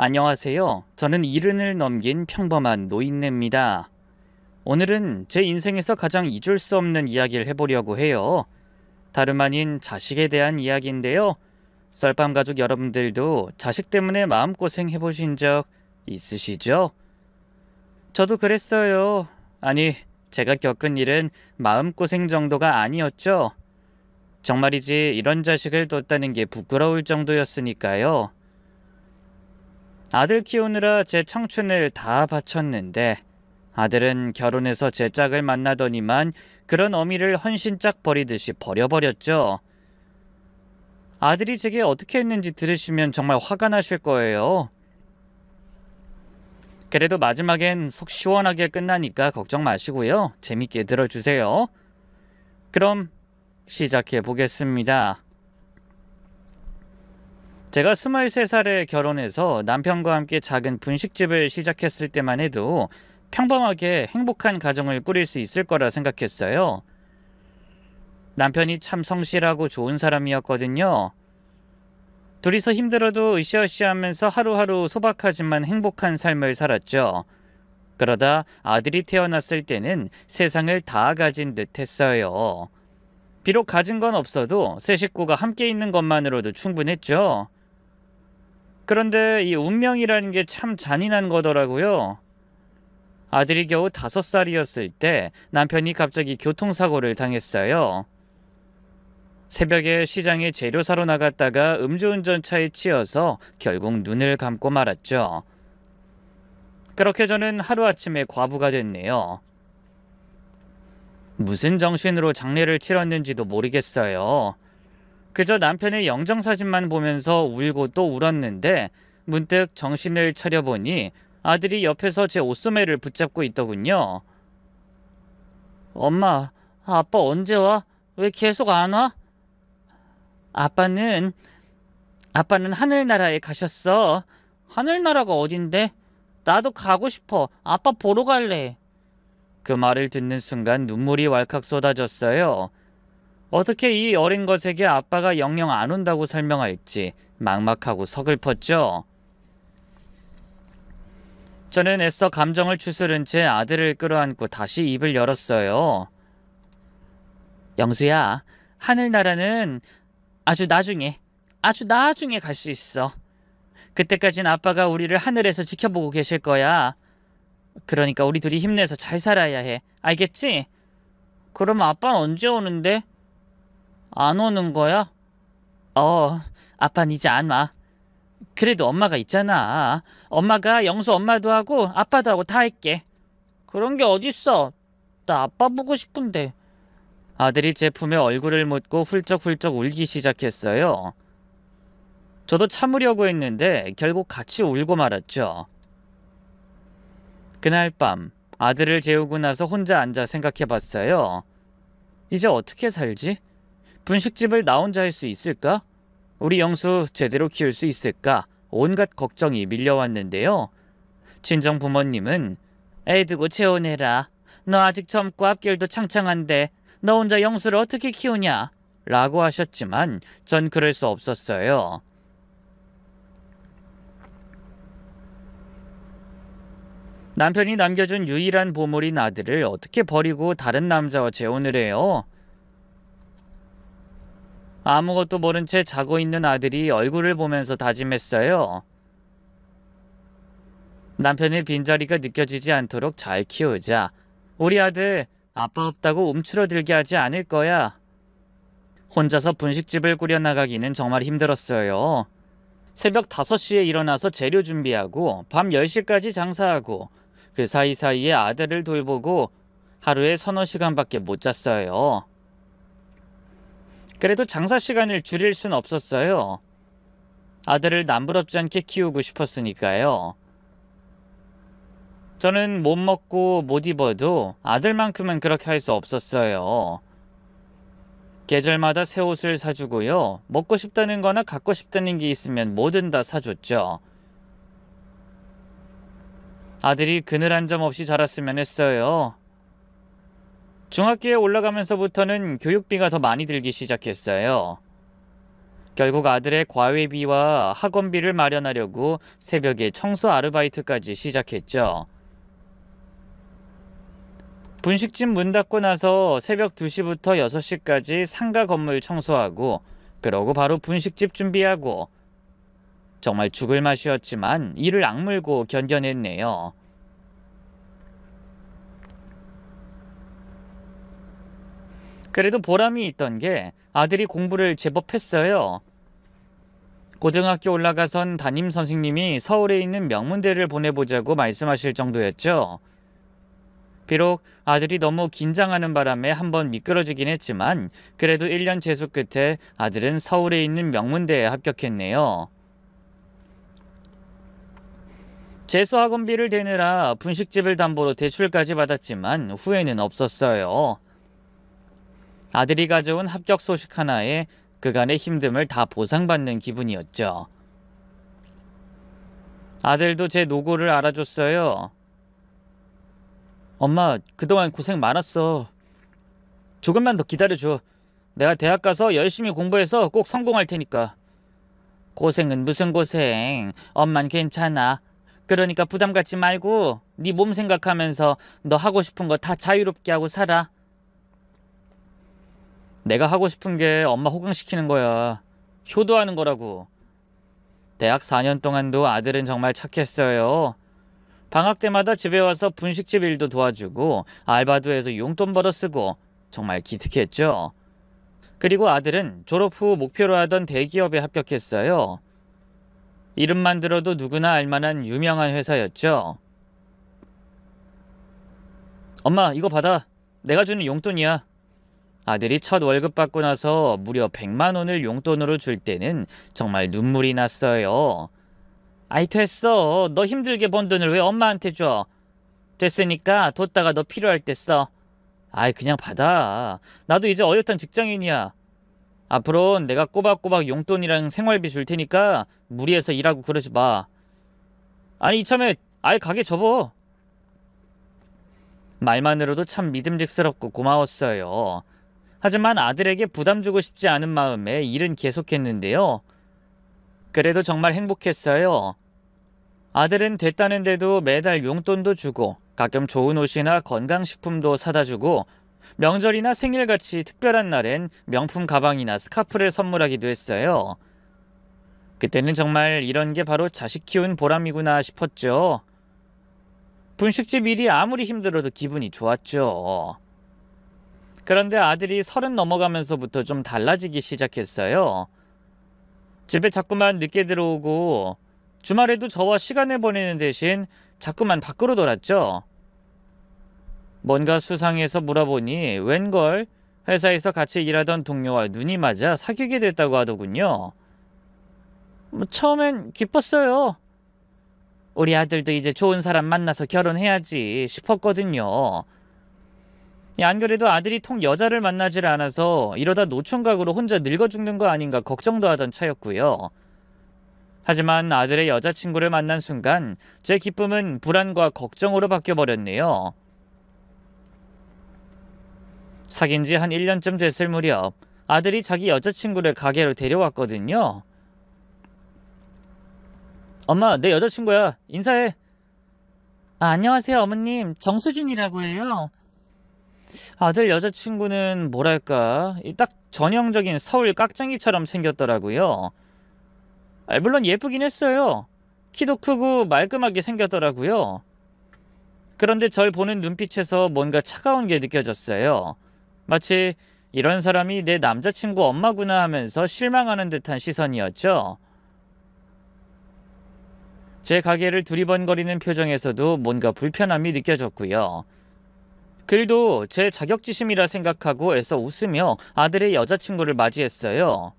안녕하세요. 저는 70을 넘긴 평범한 노인네입니다. 오늘은 제 인생에서 가장 잊을 수 없는 이야기를 해보려고 해요. 다름 아닌 자식에 대한 이야기인데요. 썰밤 가족 여러분들도 자식 때문에 마음고생 해보신 적 있으시죠? 저도 그랬어요. 아니, 제가 겪은 일은 마음고생 정도가 아니었죠. 정말이지 이런 자식을 뒀다는 게 부끄러울 정도였으니까요. 아들 키우느라 제 청춘을 다 바쳤는데 아들은 결혼해서 제 짝을 만나더니만 그런 어미를 헌신짝 버리듯이 버려버렸죠. 아들이 제게 어떻게 했는지 들으시면 정말 화가 나실 거예요. 그래도 마지막엔 속 시원하게 끝나니까 걱정 마시고요. 재밌게 들어주세요. 그럼 시작해 보겠습니다. 제가 23살에 결혼해서 남편과 함께 작은 분식집을 시작했을 때만 해도 평범하게 행복한 가정을 꾸릴 수 있을 거라 생각했어요. 남편이 참 성실하고 좋은 사람이었거든요. 둘이서 힘들어도 으쌰으쌰하면서 하루하루 소박하지만 행복한 삶을 살았죠. 그러다 아들이 태어났을 때는 세상을 다 가진 듯 했어요. 비록 가진 건 없어도 세 식구가 함께 있는 것만으로도 충분했죠. 그런데 이 운명이라는 게 참 잔인한 거더라고요. 아들이 겨우 5살이었을 때 남편이 갑자기 교통사고를 당했어요. 새벽에 시장에 재료 사러 나갔다가 음주운전차에 치여서 결국 눈을 감고 말았죠. 그렇게 저는 하루아침에 과부가 됐네요. 무슨 정신으로 장례를 치렀는지도 모르겠어요. 그저 남편의 영정사진만 보면서 울고 또 울었는데 문득 정신을 차려보니 아들이 옆에서 제 옷소매를 붙잡고 있더군요. 엄마, 아빠 언제 와? 왜 계속 안 와? 아빠는 하늘나라에 가셨어. 하늘나라가 어딘데? 나도 가고 싶어. 아빠 보러 갈래. 그 말을 듣는 순간 눈물이 왈칵 쏟아졌어요. 어떻게 이 어린 것에게 아빠가 영영 안 온다고 설명할지 막막하고 서글펐죠. 저는 애써 감정을 추스른 채 아들을 끌어안고 다시 입을 열었어요. 영수야, 하늘나라는 아주 나중에 갈 수 있어. 그때까진 아빠가 우리를 하늘에서 지켜보고 계실 거야. 그러니까 우리 둘이 힘내서 잘 살아야 해. 알겠지? 그럼 아빠는 언제 오는데? 안 오는 거야? 아빠는 이제 안 와. 그래도 엄마가 있잖아. 엄마가 영수 엄마도 하고 아빠도 하고 다 할게. 그런 게 어딨어. 나 아빠 보고 싶은데. 아들이 제 품에 얼굴을 묻고 훌쩍훌쩍 울기 시작했어요. 저도 참으려고 했는데 결국 같이 울고 말았죠. 그날 밤 아들을 재우고 나서 혼자 앉아 생각해봤어요. 이제 어떻게 살지? 분식집을 나 혼자 할 수 있을까? 우리 영수 제대로 키울 수 있을까? 온갖 걱정이 밀려왔는데요. 친정 부모님은 애 두고 재혼해라. 너 아직 젊고 앞길도 창창한데 너 혼자 영수를 어떻게 키우냐? 라고 하셨지만 전 그럴 수 없었어요. 남편이 남겨준 유일한 보물인 아들을 어떻게 버리고 다른 남자와 재혼을 해요? 아무것도 모른 채 자고 있는 아들이 얼굴을 보면서 다짐했어요. 남편의 빈자리가 느껴지지 않도록 잘 키우자. 우리 아들 아빠 없다고 움츠러들게 하지 않을 거야. 혼자서 분식집을 꾸려나가기는 정말 힘들었어요. 새벽 5시에 일어나서 재료 준비하고 밤 10시까지 장사하고 그 사이사이에 아들을 돌보고 하루에 서너 시간밖에 못 잤어요. 그래도 장사 시간을 줄일 순 없었어요. 아들을 남부럽지 않게 키우고 싶었으니까요. 저는 못 먹고 못 입어도 아들만큼은 그렇게 할 수 없었어요. 계절마다 새 옷을 사주고요. 먹고 싶다는 거나 갖고 싶다는 게 있으면 뭐든 다 사줬죠. 아들이 그늘 한 점 없이 자랐으면 했어요. 중학교에 올라가면서부터는 교육비가 더 많이 들기 시작했어요. 결국 아들의 과외비와 학원비를 마련하려고 새벽에 청소 아르바이트까지 시작했죠. 분식집 문 닫고 나서 새벽 2시부터 6시까지 상가 건물 청소하고 그러고 바로 분식집 준비하고 정말 죽을 맛이었지만 이를 악물고 견뎌냈네요. 그래도 보람이 있던 게 아들이 공부를 제법 했어요. 고등학교 올라가선 담임 선생님이 서울에 있는 명문대를 보내보자고 말씀하실 정도였죠. 비록 아들이 너무 긴장하는 바람에 한번 미끄러지긴 했지만 그래도 1년 재수 끝에 아들은 서울에 있는 명문대에 합격했네요. 재수학원비를 대느라 분식집을 담보로 대출까지 받았지만 후회는 없었어요. 아들이 가져온 합격 소식 하나에 그간의 힘듦을 다 보상받는 기분이었죠. 아들도 제 노고를 알아줬어요. 엄마, 그동안 고생 많았어. 조금만 더 기다려줘. 내가 대학 가서 열심히 공부해서 꼭 성공할 테니까. 고생은 무슨 고생. 엄만 괜찮아. 그러니까 부담 갖지 말고 네 몸 생각하면서 너 하고 싶은 거 다 자유롭게 하고 살아. 내가 하고 싶은 게 엄마 호강시키는 거야. 효도하는 거라고. 대학 4년 동안도 아들은 정말 착했어요. 방학 때마다 집에 와서 분식집 일도 도와주고 알바도 해서 용돈 벌어 쓰고 정말 기특했죠. 그리고 아들은 졸업 후 목표로 하던 대기업에 합격했어요. 이름만 들어도 누구나 알만한 유명한 회사였죠. 엄마, 이거 받아. 내가 주는 용돈이야. 아들이 첫 월급 받고 나서 무려 100만 원을 용돈으로 줄 때는 정말 눈물이 났어요. 아이 됐어. 너 힘들게 번 돈을 왜 엄마한테 줘? 됐으니까 뒀다가 너 필요할 때 써. 아이 그냥 받아. 나도 이제 어엿한 직장인이야. 앞으로는 내가 꼬박꼬박 용돈이랑 생활비 줄 테니까 무리해서 일하고 그러지 마. 아니 이참에 아예 가게 접어. 말만으로도 참 믿음직스럽고 고마웠어요. 하지만 아들에게 부담 주고 싶지 않은 마음에 일은 계속했는데요. 그래도 정말 행복했어요. 아들은 됐다는데도 매달 용돈도 주고 가끔 좋은 옷이나 건강식품도 사다 주고 명절이나 생일같이 특별한 날엔 명품 가방이나 스카프를 선물하기도 했어요. 그때는 정말 이런 게 바로 자식 키운 보람이구나 싶었죠. 분식집 일이 아무리 힘들어도 기분이 좋았죠. 그런데 아들이 30 넘어가면서부터 좀 달라지기 시작했어요. 집에 자꾸만 늦게 들어오고 주말에도 저와 시간을 보내는 대신 자꾸만 밖으로 돌았죠. 뭔가 수상해서 물어보니 웬걸 회사에서 같이 일하던 동료와 눈이 맞아 사귀게 됐다고 하더군요. 처음엔 기뻤어요. 우리 아들도 이제 좋은 사람 만나서 결혼해야지 싶었거든요. 안 그래도 아들이 통 여자를 만나질 않아서 이러다 노총각으로 혼자 늙어 죽는 거 아닌가 걱정도 하던 차였고요. 하지만 아들의 여자친구를 만난 순간 제 기쁨은 불안과 걱정으로 바뀌어버렸네요. 사귄 지 한 1년쯤 됐을 무렵 아들이 자기 여자친구를 가게로 데려왔거든요. 엄마, 내 여자친구야. 인사해. 안녕하세요 어머님. 정수진이라고 해요. 아들 여자친구는 뭐랄까 딱 전형적인 서울 깍쟁이처럼 생겼더라고요. 물론 예쁘긴 했어요. 키도 크고 말끔하게 생겼더라고요. 그런데 절 보는 눈빛에서 뭔가 차가운 게 느껴졌어요. 마치 이런 사람이 내 남자친구 엄마구나 하면서 실망하는 듯한 시선이었죠. 제 가게를 두리번거리는 표정에서도 뭔가 불편함이 느껴졌고요. 그래도 제 자격지심이라 생각하고 애써 웃으며 아들의 여자친구를 맞이했어요.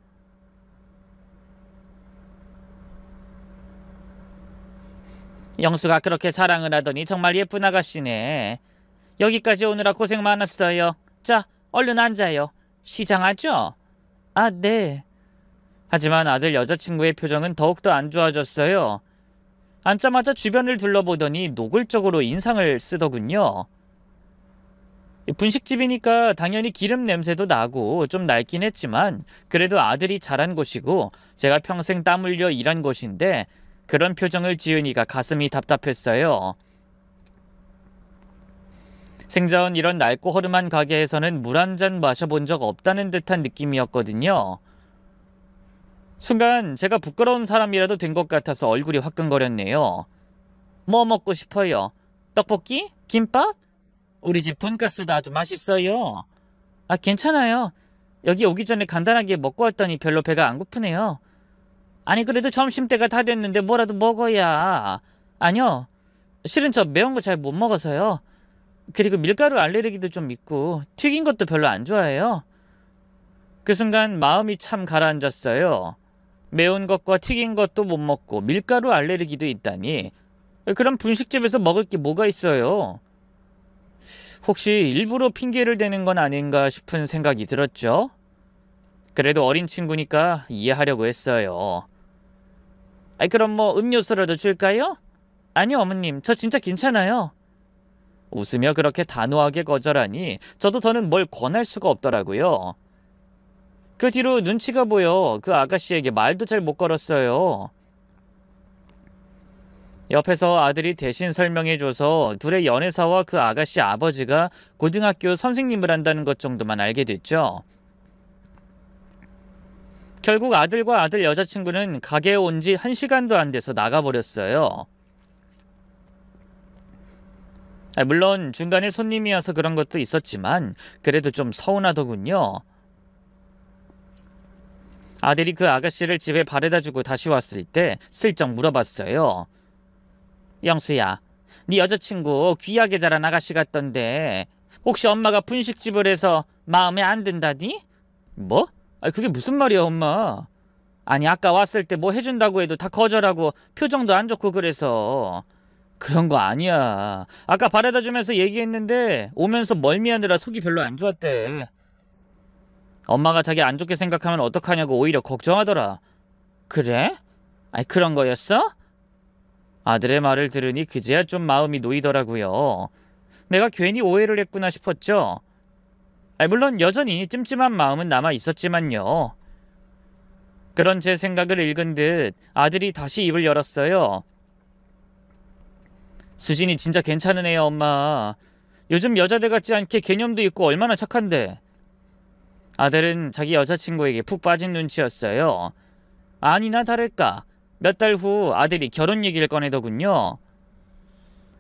영수가 그렇게 자랑을 하더니 정말 예쁜 아가씨네. 여기까지 오느라 고생 많았어요. 자, 얼른 앉아요. 시장하죠? 아, 네. 하지만 아들 여자친구의 표정은 더욱더 안 좋아졌어요. 앉자마자 주변을 둘러보더니 노골적으로 인상을 쓰더군요. 분식집이니까 당연히 기름 냄새도 나고 좀 낡긴 했지만 그래도 아들이 자란 곳이고 제가 평생 땀 흘려 일한 곳인데 그런 표정을 지으니까 가슴이 답답했어요. 생전 이런 낡고 허름한 가게에서는 물 한 잔 마셔본 적 없다는 듯한 느낌이었거든요. 순간 제가 부끄러운 사람이라도 된 것 같아서 얼굴이 화끈거렸네요. 뭐 먹고 싶어요? 떡볶이? 김밥? 우리 집 돈가스도 아주 맛있어요. 아, 괜찮아요. 여기 오기 전에 간단하게 먹고 왔더니 별로 배가 안 고프네요. 아니, 그래도 점심때가 다 됐는데 뭐라도 먹어야. 아니요. 실은 저 매운 거 잘 못 먹어서요. 그리고 밀가루 알레르기도 좀 있고 튀긴 것도 별로 안 좋아해요. 그 순간 마음이 참 가라앉았어요. 매운 것과 튀긴 것도 못 먹고 밀가루 알레르기도 있다니. 그럼 분식집에서 먹을 게 뭐가 있어요? 혹시 일부러 핑계를 대는 건 아닌가 싶은 생각이 들었죠. 그래도 어린 친구니까 이해하려고 했어요. 아이, 그럼 뭐 음료수라도 줄까요? 아니요, 어머님. 저 진짜 괜찮아요. 웃으며 그렇게 단호하게 거절하니 저도 더는 뭘 권할 수가 없더라고요. 그 뒤로 눈치가 보여 그 아가씨에게 말도 잘 못 걸었어요. 옆에서 아들이 대신 설명해줘서 둘의 연애사와 그 아가씨 아버지가 고등학교 선생님을 한다는 것 정도만 알게 됐죠. 결국 아들과 아들 여자친구는 가게에 온 지 1시간도 안 돼서 나가버렸어요. 물론 중간에 손님이 와서 그런 것도 있었지만 그래도 좀 서운하더군요. 아들이 그 아가씨를 집에 바래다주고 다시 왔을 때 슬쩍 물어봤어요. 영수야, 네 여자친구 귀하게 자란 아가씨 같던데 혹시 엄마가 분식집을 해서 마음에 안 든다니? 뭐? 그게 무슨 말이야, 엄마? 아니, 아까 왔을 때 뭐 해준다고 해도 다 거절하고 표정도 안 좋고 그래서. 그런 거 아니야. 아까 바래다 주면서 얘기했는데 오면서 멀미하느라 속이 별로 안 좋았대. 엄마가 자기 안 좋게 생각하면 어떡하냐고 오히려 걱정하더라. 그래? 아이, 그런 거였어? 아들의 말을 들으니 그제야 좀 마음이 놓이더라고요. 내가 괜히 오해를 했구나 싶었죠. 물론 여전히 찜찜한 마음은 남아 있었지만요. 그런 제 생각을 읽은 듯 아들이 다시 입을 열었어요. 수진이 진짜 괜찮은 애야, 엄마. 요즘 여자들 같지 않게 개념도 있고 얼마나 착한데. 아들은 자기 여자친구에게 푹 빠진 눈치였어요. 아니나 다를까 몇 달 후 아들이 결혼 얘기를 꺼내더군요.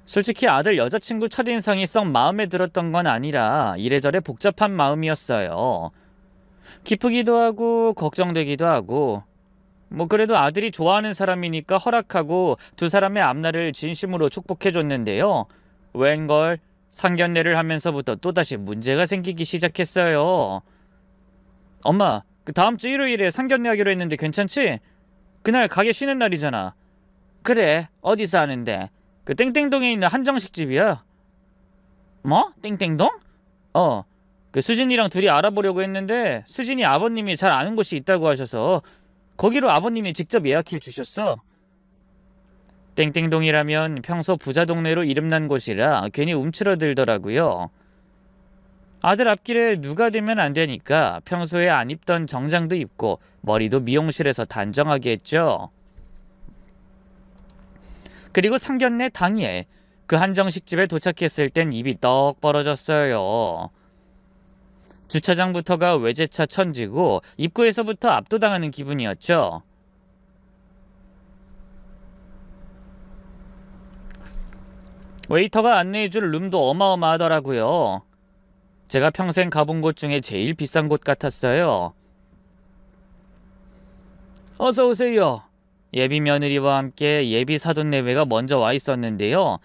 솔직히 아들 여자친구 첫인상이 썩 마음에 들었던 건 아니라 이래저래 복잡한 마음이었어요. 기쁘기도 하고 걱정되기도 하고 뭐 그래도 아들이 좋아하는 사람이니까 허락하고 두 사람의 앞날을 진심으로 축복해줬는데요. 웬걸 상견례를 하면서부터 또다시 문제가 생기기 시작했어요. 엄마, 그 다음 주 일요일에 상견례 하기로 했는데 괜찮지? 그날 가게 쉬는 날이잖아. 그래, 어디서 하는데? 그 땡땡동에 있는 한정식집이야. 뭐? 땡땡동? 그 수진이랑 둘이 알아보려고 했는데 수진이 아버님이 잘 아는 곳이 있다고 하셔서 거기로 아버님이 직접 예약해 주셨어. 땡땡동이라면 평소 부자 동네로 이름난 곳이라 괜히 움츠러들더라고요. 아들 앞길에 누가 되면 안 되니까 평소에 안 입던 정장도 입고 머리도 미용실에서 단정하게 했죠. 그리고 상견례 당일 그 한정식집에 도착했을 땐 입이 떡 벌어졌어요. 주차장부터가 외제차 천지고 입구에서부터 압도당하는 기분이었죠. 웨이터가 안내해줄 룸도 어마어마하더라고요. 제가 평생 가본 곳 중에 제일 비싼 곳 같았어요. 어서 오세요. 예비 며느리와 함께 예비 사돈 내외가 먼저 와 있었는데요.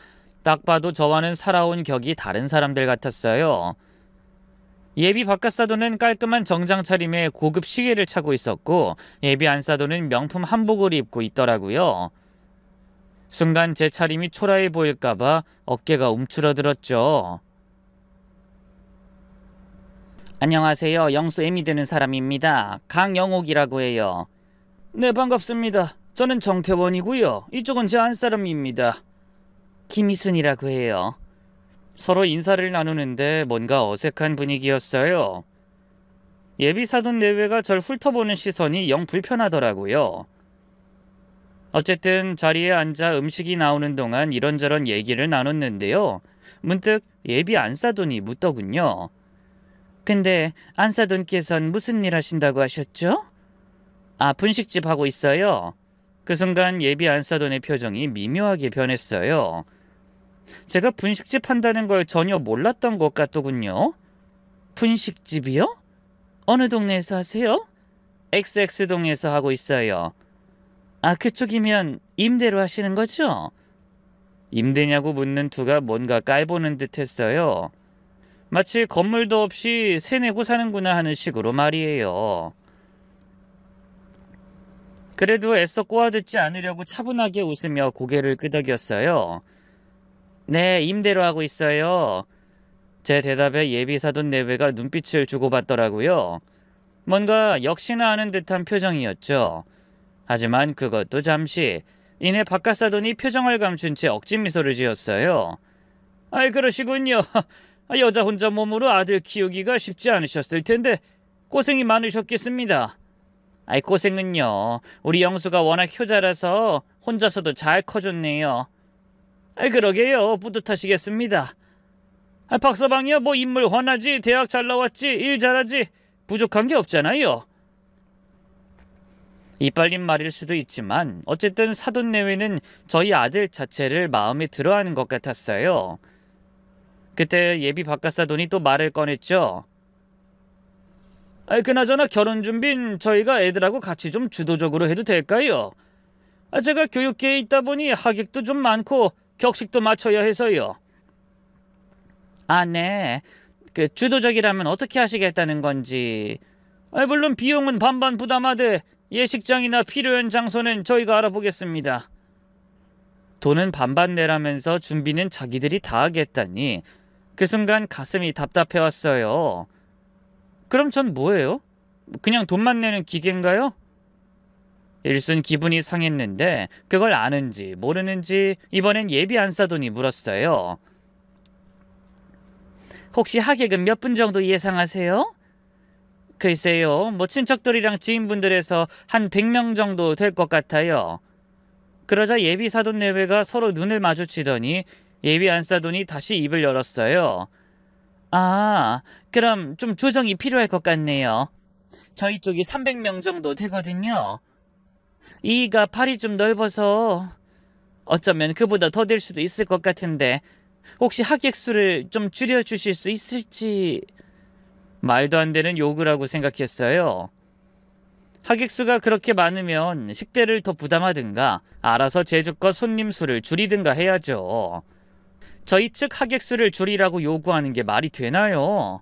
딱 봐도 저와는 살아온 격이 다른 사람들 같았어요. 예비 바깥사돈은 깔끔한 정장 차림에 고급 시계를 차고 있었고 예비 안사돈은 명품 한복을 입고 있더라고요. 순간 제 차림이 초라해 보일까봐 어깨가 움츠러들었죠. 안녕하세요. 영수 애미 되는 사람입니다. 강영옥이라고 해요. 네, 반갑습니다. 저는 정태원이고요. 이쪽은 제 안사람입니다. 김희순이라고 해요. 서로 인사를 나누는데 뭔가 어색한 분위기였어요. 예비 사돈 내외가 절 훑어보는 시선이 영 불편하더라고요. 어쨌든 자리에 앉아 음식이 나오는 동안 이런저런 얘기를 나눴는데요. 문득 예비 안사돈이 묻더군요. 근데 안사돈께선 무슨 일 하신다고 하셨죠? 아, 분식집 하고 있어요. 그 순간 예비 안사돈의 표정이 미묘하게 변했어요. 제가 분식집 한다는 걸 전혀 몰랐던 것 같더군요. 분식집이요? 어느 동네에서 하세요? XX동에서 하고 있어요. 아, 그쪽이면 임대로 하시는 거죠? 임대냐고 묻는 투가 뭔가 깔보는 듯 했어요. 마치 건물도 없이 세 내고 사는구나 하는 식으로 말이에요. 그래도 애써 꼬아듣지 않으려고 차분하게 웃으며 고개를 끄덕였어요. 네, 임대로 하고 있어요. 제 대답에 예비사돈 내외가 눈빛을 주고받더라고요. 뭔가 역시나 하는 듯한 표정이었죠. 하지만 그것도 잠시. 이내 바깥사돈이 표정을 감춘 채 억지 미소를 지었어요. 아이, 그러시군요. 여자 혼자 몸으로 아들 키우기가 쉽지 않으셨을 텐데 고생이 많으셨겠습니다. 아이, 고생은요. 우리 영수가 워낙 효자라서 혼자서도 잘 커줬네요. 아이, 그러게요. 뿌듯하시겠습니다. 박서방이야 뭐 인물 훤하지, 대학 잘 나왔지, 일 잘하지, 부족한 게 없잖아요. 이빨린 말일 수도 있지만 어쨌든 사돈 내외는 저희 아들 자체를 마음에 들어하는 것 같았어요. 그때 예비 바깥사돈이 또 말을 꺼냈죠. 그나저나 결혼 준비는 저희가 애들하고 같이 좀 주도적으로 해도 될까요? 제가 교육계에 있다 보니 하객도 좀 많고 격식도 맞춰야 해서요. 아, 네. 그 주도적이라면 어떻게 하시겠다는 건지. 물론 비용은 반반 부담하되 예식장이나 필요한 장소는 저희가 알아보겠습니다. 돈은 반반 내라면서 준비는 자기들이 다 하겠다니 그 순간 가슴이 답답해왔어요. 그럼 전 뭐예요? 그냥 돈만 내는 기계인가요? 일순 기분이 상했는데 그걸 아는지 모르는지 이번엔 예비 안사돈이 물었어요. 혹시 하객은 몇 분 정도 예상하세요? 글쎄요, 뭐 친척들이랑 지인분들에서 한 100명 정도 될 것 같아요. 그러자 예비 사돈 내외가 서로 눈을 마주치더니 예비 안사돈이 다시 입을 열었어요. 아, 그럼 좀 조정이 필요할 것 같네요. 저희 쪽이 300명 정도 되거든요. 이가 팔이 좀 넓어서 어쩌면 그보다 더 될 수도 있을 것 같은데 혹시 하객 수를 좀 줄여주실 수 있을지. 말도 안 되는 요구라고 생각했어요. 하객 수가 그렇게 많으면 식대를 더 부담하든가 알아서 제주껏 손님 수를 줄이든가 해야죠. 저희 측 하객 수를 줄이라고 요구하는 게 말이 되나요?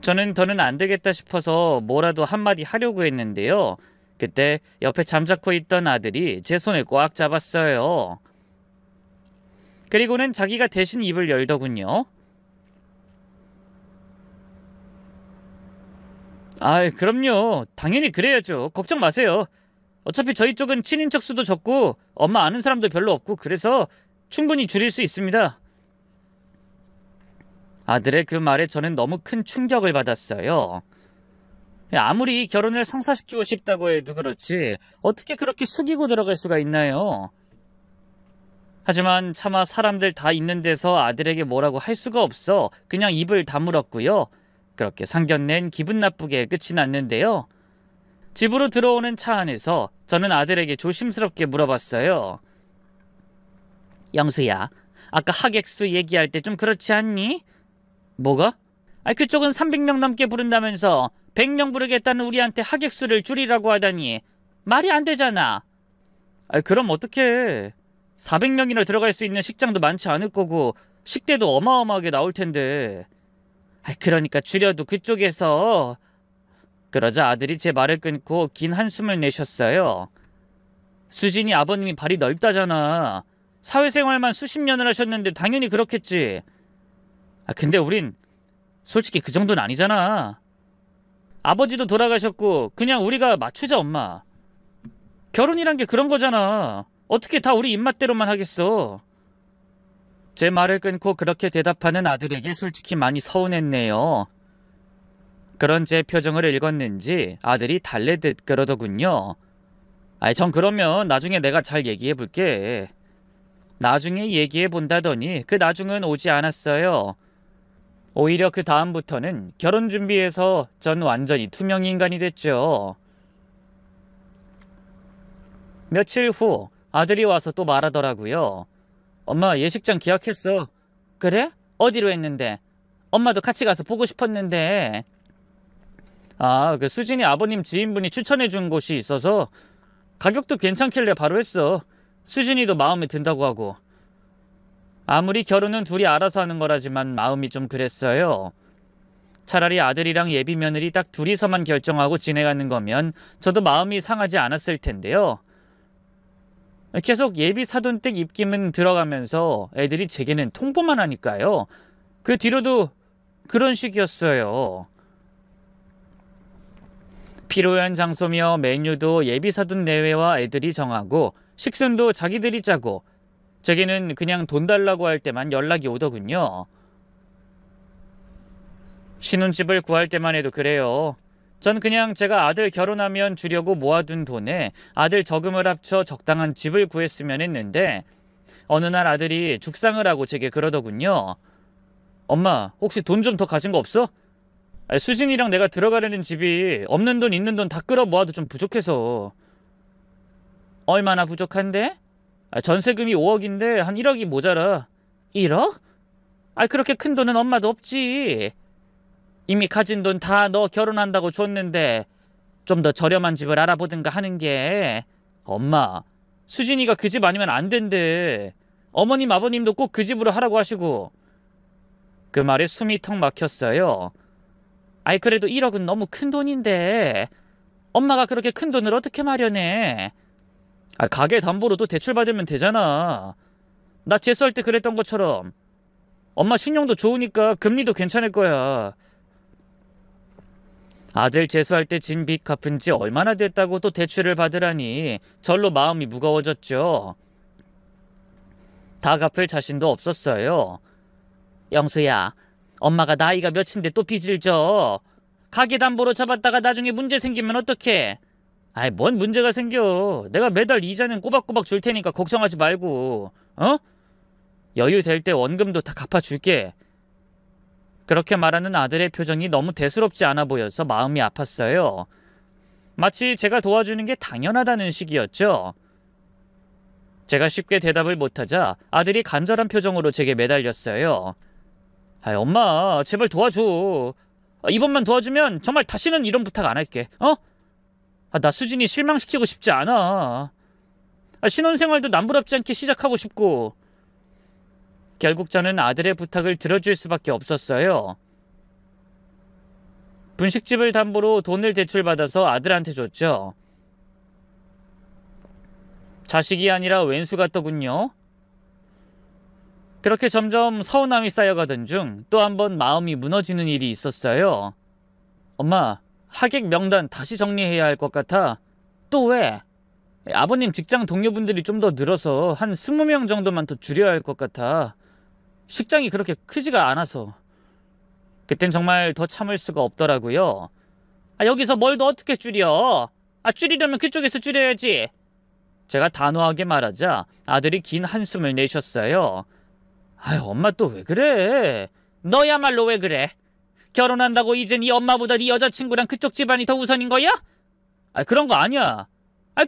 저는 더는 안 되겠다 싶어서 뭐라도 한마디 하려고 했는데요. 그때 옆에 잠자코 있던 아들이 제 손을 꽉 잡았어요. 그리고는 자기가 대신 입을 열더군요. 아이, 그럼요. 당연히 그래야죠. 걱정 마세요. 어차피 저희 쪽은 친인척 수도 적고 엄마 아는 사람도 별로 없고 그래서 충분히 줄일 수 있습니다. 아들의 그 말에 저는 너무 큰 충격을 받았어요. 아무리 결혼을 성사시키고 싶다고 해도 그렇지 어떻게 그렇게 숙이고 들어갈 수가 있나요? 하지만 차마 사람들 다 있는 데서 아들에게 뭐라고 할 수가 없어 그냥 입을 다물었고요. 그렇게 상견례는 기분 나쁘게 끝이 났는데요. 집으로 들어오는 차 안에서 저는 아들에게 조심스럽게 물어봤어요. 영수야, 아까 하객수 얘기할 때 좀 그렇지 않니? 뭐가? 그쪽은 300명 넘게 부른다면서 100명 부르겠다는 우리한테 하객수를 줄이라고 하다니 말이 안 되잖아. 그럼 어떡해. 400명이나 들어갈 수 있는 식장도 많지 않을 거고 식대도 어마어마하게 나올 텐데. 그러니까 줄여도 그쪽에서. 그러자 아들이 제 말을 끊고 긴 한숨을 내셨어요. 수진이 아버님이 발이 넓다잖아. 사회생활만 수십 년을 하셨는데 당연히 그렇겠지. 근데 우린 솔직히 그 정도는 아니잖아. 아버지도 돌아가셨고 그냥 우리가 맞추자 엄마. 결혼이란 게 그런 거잖아. 어떻게 다 우리 입맛대로만 하겠어. 제 말을 끊고 그렇게 대답하는 아들에게 솔직히 많이 서운했네요. 그런 제 표정을 읽었는지 아들이 달래듯 그러더군요. 전 그러면 나중에 내가 잘 얘기해 볼게. 나중에 얘기해 본다더니 그 나중은 오지 않았어요. 오히려 그 다음부터는 결혼 준비해서 전 완전히 투명 인간이 됐죠. 며칠 후 아들이 와서 또 말하더라고요. 엄마, 예식장 예약했어. 그래? 어디로 했는데? 엄마도 같이 가서 보고 싶었는데. 그 수진이 아버님 지인분이 추천해 준 곳이 있어서 가격도 괜찮길래 바로 했어. 수진이도 마음에 든다고 하고. 아무리 결혼은 둘이 알아서 하는 거라지만 마음이 좀 그랬어요. 차라리 아들이랑 예비 며느리 딱 둘이서만 결정하고 지내가는 거면 저도 마음이 상하지 않았을 텐데요. 계속 예비 사돈댁 입김은 들어가면서 애들이 제게는 통보만 하니까요. 그 뒤로도 그런 식이었어요. 필요한 장소며 메뉴도 예비 사돈 내외와 애들이 정하고 식순도 자기들이 짜고 제게는 그냥 돈 달라고 할 때만 연락이 오더군요. 신혼집을 구할 때만 해도 그래요. 전 그냥 제가 아들 결혼하면 주려고 모아둔 돈에 아들 저금을 합쳐 적당한 집을 구했으면 했는데 어느 날 아들이 죽상을 하고 제게 그러더군요. 엄마, 혹시 돈 좀 더 가진 거 없어? 수진이랑 내가 들어가려는 집이 없는 돈 있는 돈 다 끌어 모아도 좀 부족해서. 얼마나 부족한데? 전세금이 5억인데 한 1억이 모자라. 1억? 그렇게 큰 돈은 엄마도 없지. 이미 가진 돈 다 너 결혼한다고 줬는데 좀 더 저렴한 집을 알아보든가 하는 게. 엄마, 수진이가 그 집 아니면 안 된대. 어머님 아버님도 꼭 그 집으로 하라고 하시고. 그 말에 숨이 턱 막혔어요. 그래도 1억은 너무 큰 돈인데 엄마가 그렇게 큰 돈을 어떻게 마련해? 가게 담보로도 대출 받으면 되잖아. 나 재수할 때 그랬던 것처럼. 엄마 신용도 좋으니까 금리도 괜찮을 거야. 아들 재수할 때 진 빚 갚은 지 얼마나 됐다고 또 대출을 받으라니 절로 마음이 무거워졌죠. 다 갚을 자신도 없었어요. 영수야, 엄마가 나이가 몇인데 또 빚을 져. 가계담보로 잡았다가 나중에 문제 생기면 어떡해? 뭔 문제가 생겨. 내가 매달 이자는 꼬박꼬박 줄 테니까 걱정하지 말고. 여유 될 때 원금도 다 갚아줄게. 그렇게 말하는 아들의 표정이 너무 대수롭지 않아 보여서 마음이 아팠어요. 마치 제가 도와주는 게 당연하다는 식이었죠. 제가 쉽게 대답을 못하자 아들이 간절한 표정으로 제게 매달렸어요. 엄마, 제발 도와줘. 이번만 도와주면 정말 다시는 이런 부탁 안 할게. 나 수진이 실망시키고 싶지 않아. 신혼생활도 남부럽지 않게 시작하고 싶고. 결국 저는 아들의 부탁을 들어줄 수밖에 없었어요. 분식집을 담보로 돈을 대출받아서 아들한테 줬죠. 자식이 아니라 왼수 같더군요. 그렇게 점점 서운함이 쌓여가던 중 또 한 번 마음이 무너지는 일이 있었어요. 엄마, 하객 명단 다시 정리해야 할 것 같아. 또 왜? 아버님 직장 동료분들이 좀 더 늘어서 한 20명 정도만 더 줄여야 할 것 같아. 식장이 그렇게 크지가 않아서. 그땐 정말 더 참을 수가 없더라고요. 여기서 뭘 더 어떻게 줄여? 줄이려면 그쪽에서 줄여야지. 제가 단호하게 말하자 아들이 긴 한숨을 내셨어요. 엄마 또 왜 그래? 너야말로 왜 그래? 결혼한다고 이제 네 엄마보다 네 여자친구랑 그쪽 집안이 더 우선인 거야? 그런 거 아니야.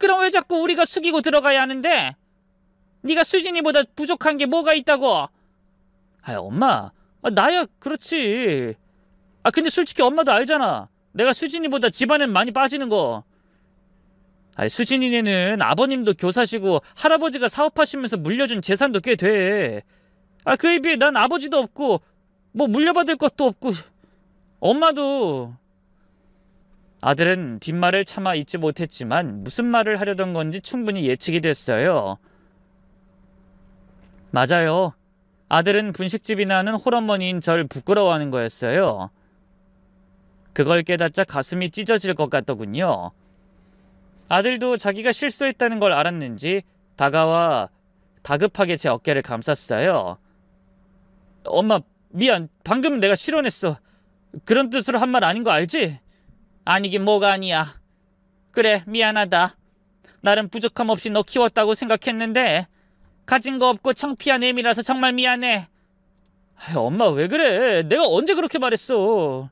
그럼 왜 자꾸 우리가 숙이고 들어가야 하는데? 네가 수진이보다 부족한 게 뭐가 있다고? 엄마, 나야 그렇지. 근데 솔직히 엄마도 알잖아. 내가 수진이보다 집안엔 많이 빠지는 거. 수진이네는 아버님도 교사시고 할아버지가 사업하시면서 물려준 재산도 꽤 돼. 그에 비해 난 아버지도 없고 뭐 물려받을 것도 없고. 엄마도. 아들은 뒷말을 차마 잊지 못했지만 무슨 말을 하려던 건지 충분히 예측이 됐어요. 맞아요. 아들은 분식집이나 하는 홀어머니인 절 부끄러워하는 거였어요. 그걸 깨닫자 가슴이 찢어질 것 같더군요. 아들도 자기가 실수했다는 걸 알았는지 다가와 다급하게 제 어깨를 감쌌어요. 엄마, 미안. 방금 내가 실언했어. 그런 뜻으로 한 말 아닌 거 알지? 아니긴 뭐가 아니야. 그래, 미안하다. 나름 부족함 없이 너 키웠다고 생각했는데 가진 거 없고 창피한 애미라서 정말 미안해. 엄마 왜 그래? 내가 언제 그렇게 말했어?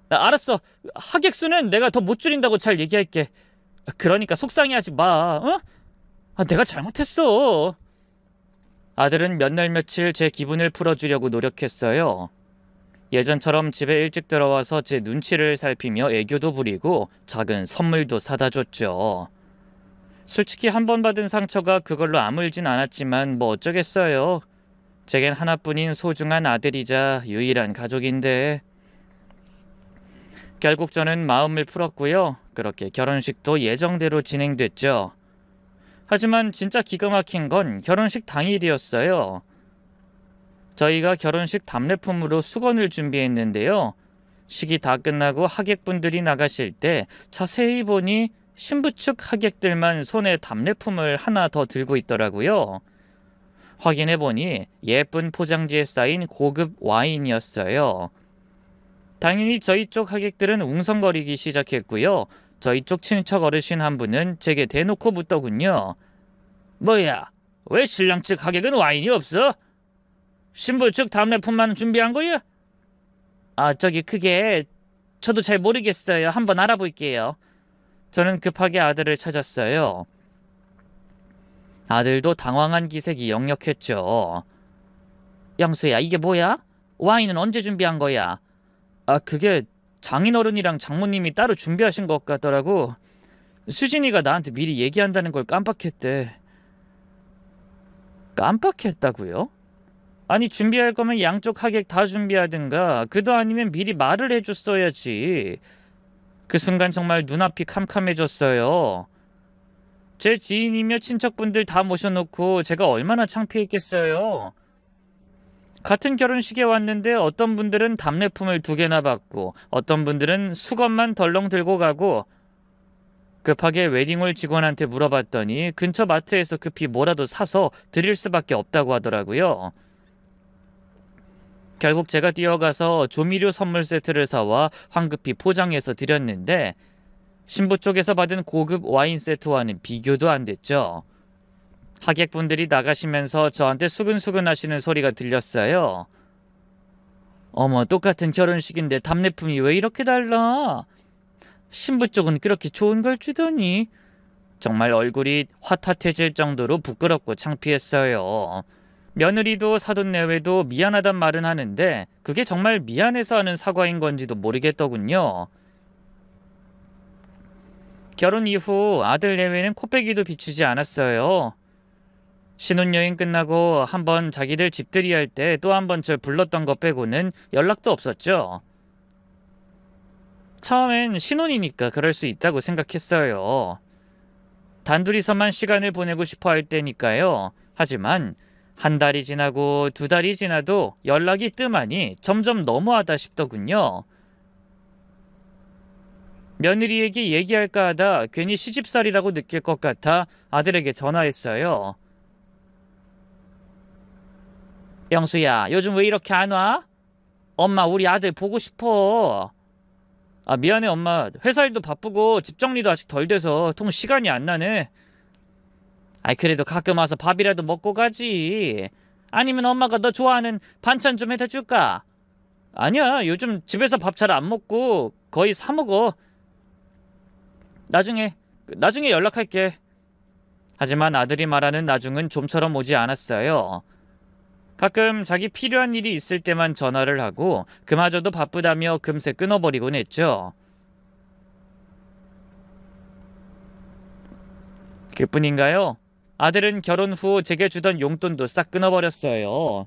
알았어. 하객수는 내가 더 못 줄인다고 잘 얘기할게. 그러니까 속상해하지 마. 어? 내가 잘못했어. 아들은 몇 날 며칠 제 기분을 풀어주려고 노력했어요. 예전처럼 집에 일찍 들어와서 제 눈치를 살피며 애교도 부리고 작은 선물도 사다 줬죠. 솔직히 한 번 받은 상처가 그걸로 아물진 않았지만 뭐 어쩌겠어요. 제겐 하나뿐인 소중한 아들이자 유일한 가족인데. 결국 저는 마음을 풀었고요. 그렇게 결혼식도 예정대로 진행됐죠. 하지만 진짜 기가 막힌 건 결혼식 당일이었어요. 저희가 결혼식 답례품으로 수건을 준비했는데요. 식이 다 끝나고 하객분들이 나가실 때 자세히 보니 신부 측 하객들만 손에 답례품을 하나 더 들고 있더라고요. 확인해보니 예쁜 포장지에 쌓인 고급 와인이었어요. 당연히 저희 쪽 하객들은 웅성거리기 시작했고요. 저희 쪽 친척 어르신 한 분은 제게 대놓고 묻더군요. 뭐야, 왜 신랑 측 하객은 와인이 없어? 신부 측 답례품만 준비한 거야? 그게 저도 잘 모르겠어요. 한번 알아볼게요. 저는 급하게 아들을 찾았어요. 아들도 당황한 기색이 역력했죠. 영수야, 이게 뭐야? 와인은 언제 준비한 거야? 그게 장인어른이랑 장모님이 따로 준비하신 것 같더라고. 수진이가 나한테 미리 얘기한다는 걸 깜빡했대. 깜빡했다고요? 아니, 준비할 거면 양쪽 하객 다 준비하든가 그도 아니면 미리 말을 해줬어야지. 그 순간 정말 눈앞이 캄캄해졌어요. 제 지인이며 친척분들 다 모셔놓고 제가 얼마나 창피했겠어요. 같은 결혼식에 왔는데 어떤 분들은 답례품을 2개나 받고 어떤 분들은 수건만 덜렁 들고 가고, 급하게 웨딩홀 직원한테 물어봤더니 근처 마트에서 급히 뭐라도 사서 드릴 수밖에 없다고 하더라고요. 결국 제가 뛰어가서 조미료 선물 세트를 사와 황급히 포장해서 드렸는데 신부 쪽에서 받은 고급 와인 세트와는 비교도 안 됐죠. 하객분들이 나가시면서 저한테 수근수근 하시는 소리가 들렸어요. 어머, 똑같은 결혼식인데 답례품이 왜 이렇게 달라? 신부 쪽은 그렇게 좋은 걸 주더니. 정말 얼굴이 화탓해질 정도로 부끄럽고 창피했어요. 며느리도 사돈내외도 미안하단 말은 하는데 그게 정말 미안해서 하는 사과인 건지도 모르겠더군요. 결혼 이후 아들 내외는 코빼기도 비추지 않았어요. 신혼여행 끝나고 한번 자기들 집들이 할 때 또 한 번 절 불렀던 것 빼고는 연락도 없었죠. 처음엔 신혼이니까 그럴 수 있다고 생각했어요. 단둘이서만 시간을 보내고 싶어 할 때니까요. 하지만 한 달이 지나고 2달이 지나도 연락이 뜸하니 점점 너무하다 싶더군요. 며느리에게 얘기할까 하다 괜히 시집살이라고 느낄 것 같아 아들에게 전화했어요. 영수야, 요즘 왜 이렇게 안 와? 엄마, 우리 아들 보고 싶어. 미안해 엄마. 회사 일도 바쁘고 집 정리도 아직 덜 돼서 통 시간이 안 나네. 그래도 가끔 와서 밥이라도 먹고 가지. 아니면 엄마가 너 좋아하는 반찬 좀 해다 줄까? 아니야, 요즘 집에서 밥 잘 안 먹고 거의 사 먹어. 나중에 연락할게. 하지만 아들이 말하는 나중은 좀처럼 오지 않았어요. 가끔 자기 필요한 일이 있을 때만 전화를 하고 그마저도 바쁘다며 금세 끊어버리곤 했죠. 그뿐인가요? 아들은 결혼 후 제게 주던 용돈도 싹 끊어버렸어요.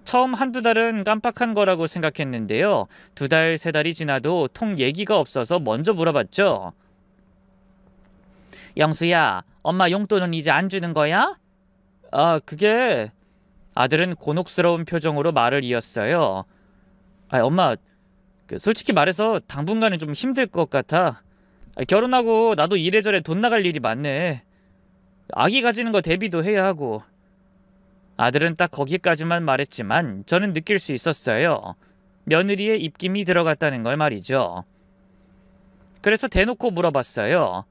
처음 1~2달은 깜빡한 거라고 생각했는데요. 2달, 3달이 지나도 통 얘기가 없어서 먼저 물어봤죠. 영수야, 엄마 용돈은 이제 안 주는 거야? 그게... 아들은 곤혹스러운 표정으로 말을 이었어요. 엄마, 솔직히 말해서 당분간은 좀 힘들 것 같아. 결혼하고 나도 이래저래 돈 나갈 일이 많네. 아기 가지는 거 대비도 해야 하고. 아들은 딱 거기까지만 말했지만 저는 느낄 수 있었어요. 며느리의 입김이 들어갔다는 걸 말이죠. 그래서 대놓고 물어봤어요.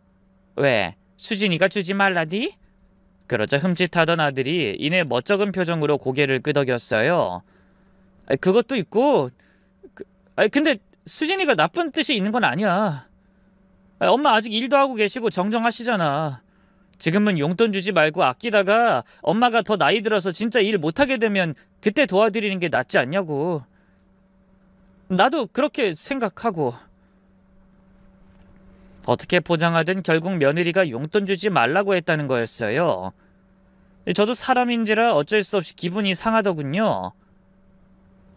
왜? 수진이가 주지 말라디? 그러자 흠칫하던 아들이 이내 멋쩍은 표정으로 고개를 끄덕였어요. 그것도 있고, 근데 수진이가 나쁜 뜻이 있는 건 아니야. 엄마 아직 일도 하고 계시고 정정하시잖아. 지금은 용돈 주지 말고 아끼다가 엄마가 더 나이 들어서 진짜 일 못하게 되면 그때 도와드리는 게 낫지 않냐고. 나도 그렇게 생각하고. 어떻게 포장하든 결국 며느리가 용돈 주지 말라고 했다는 거였어요. 저도 사람인지라 어쩔 수 없이 기분이 상하더군요.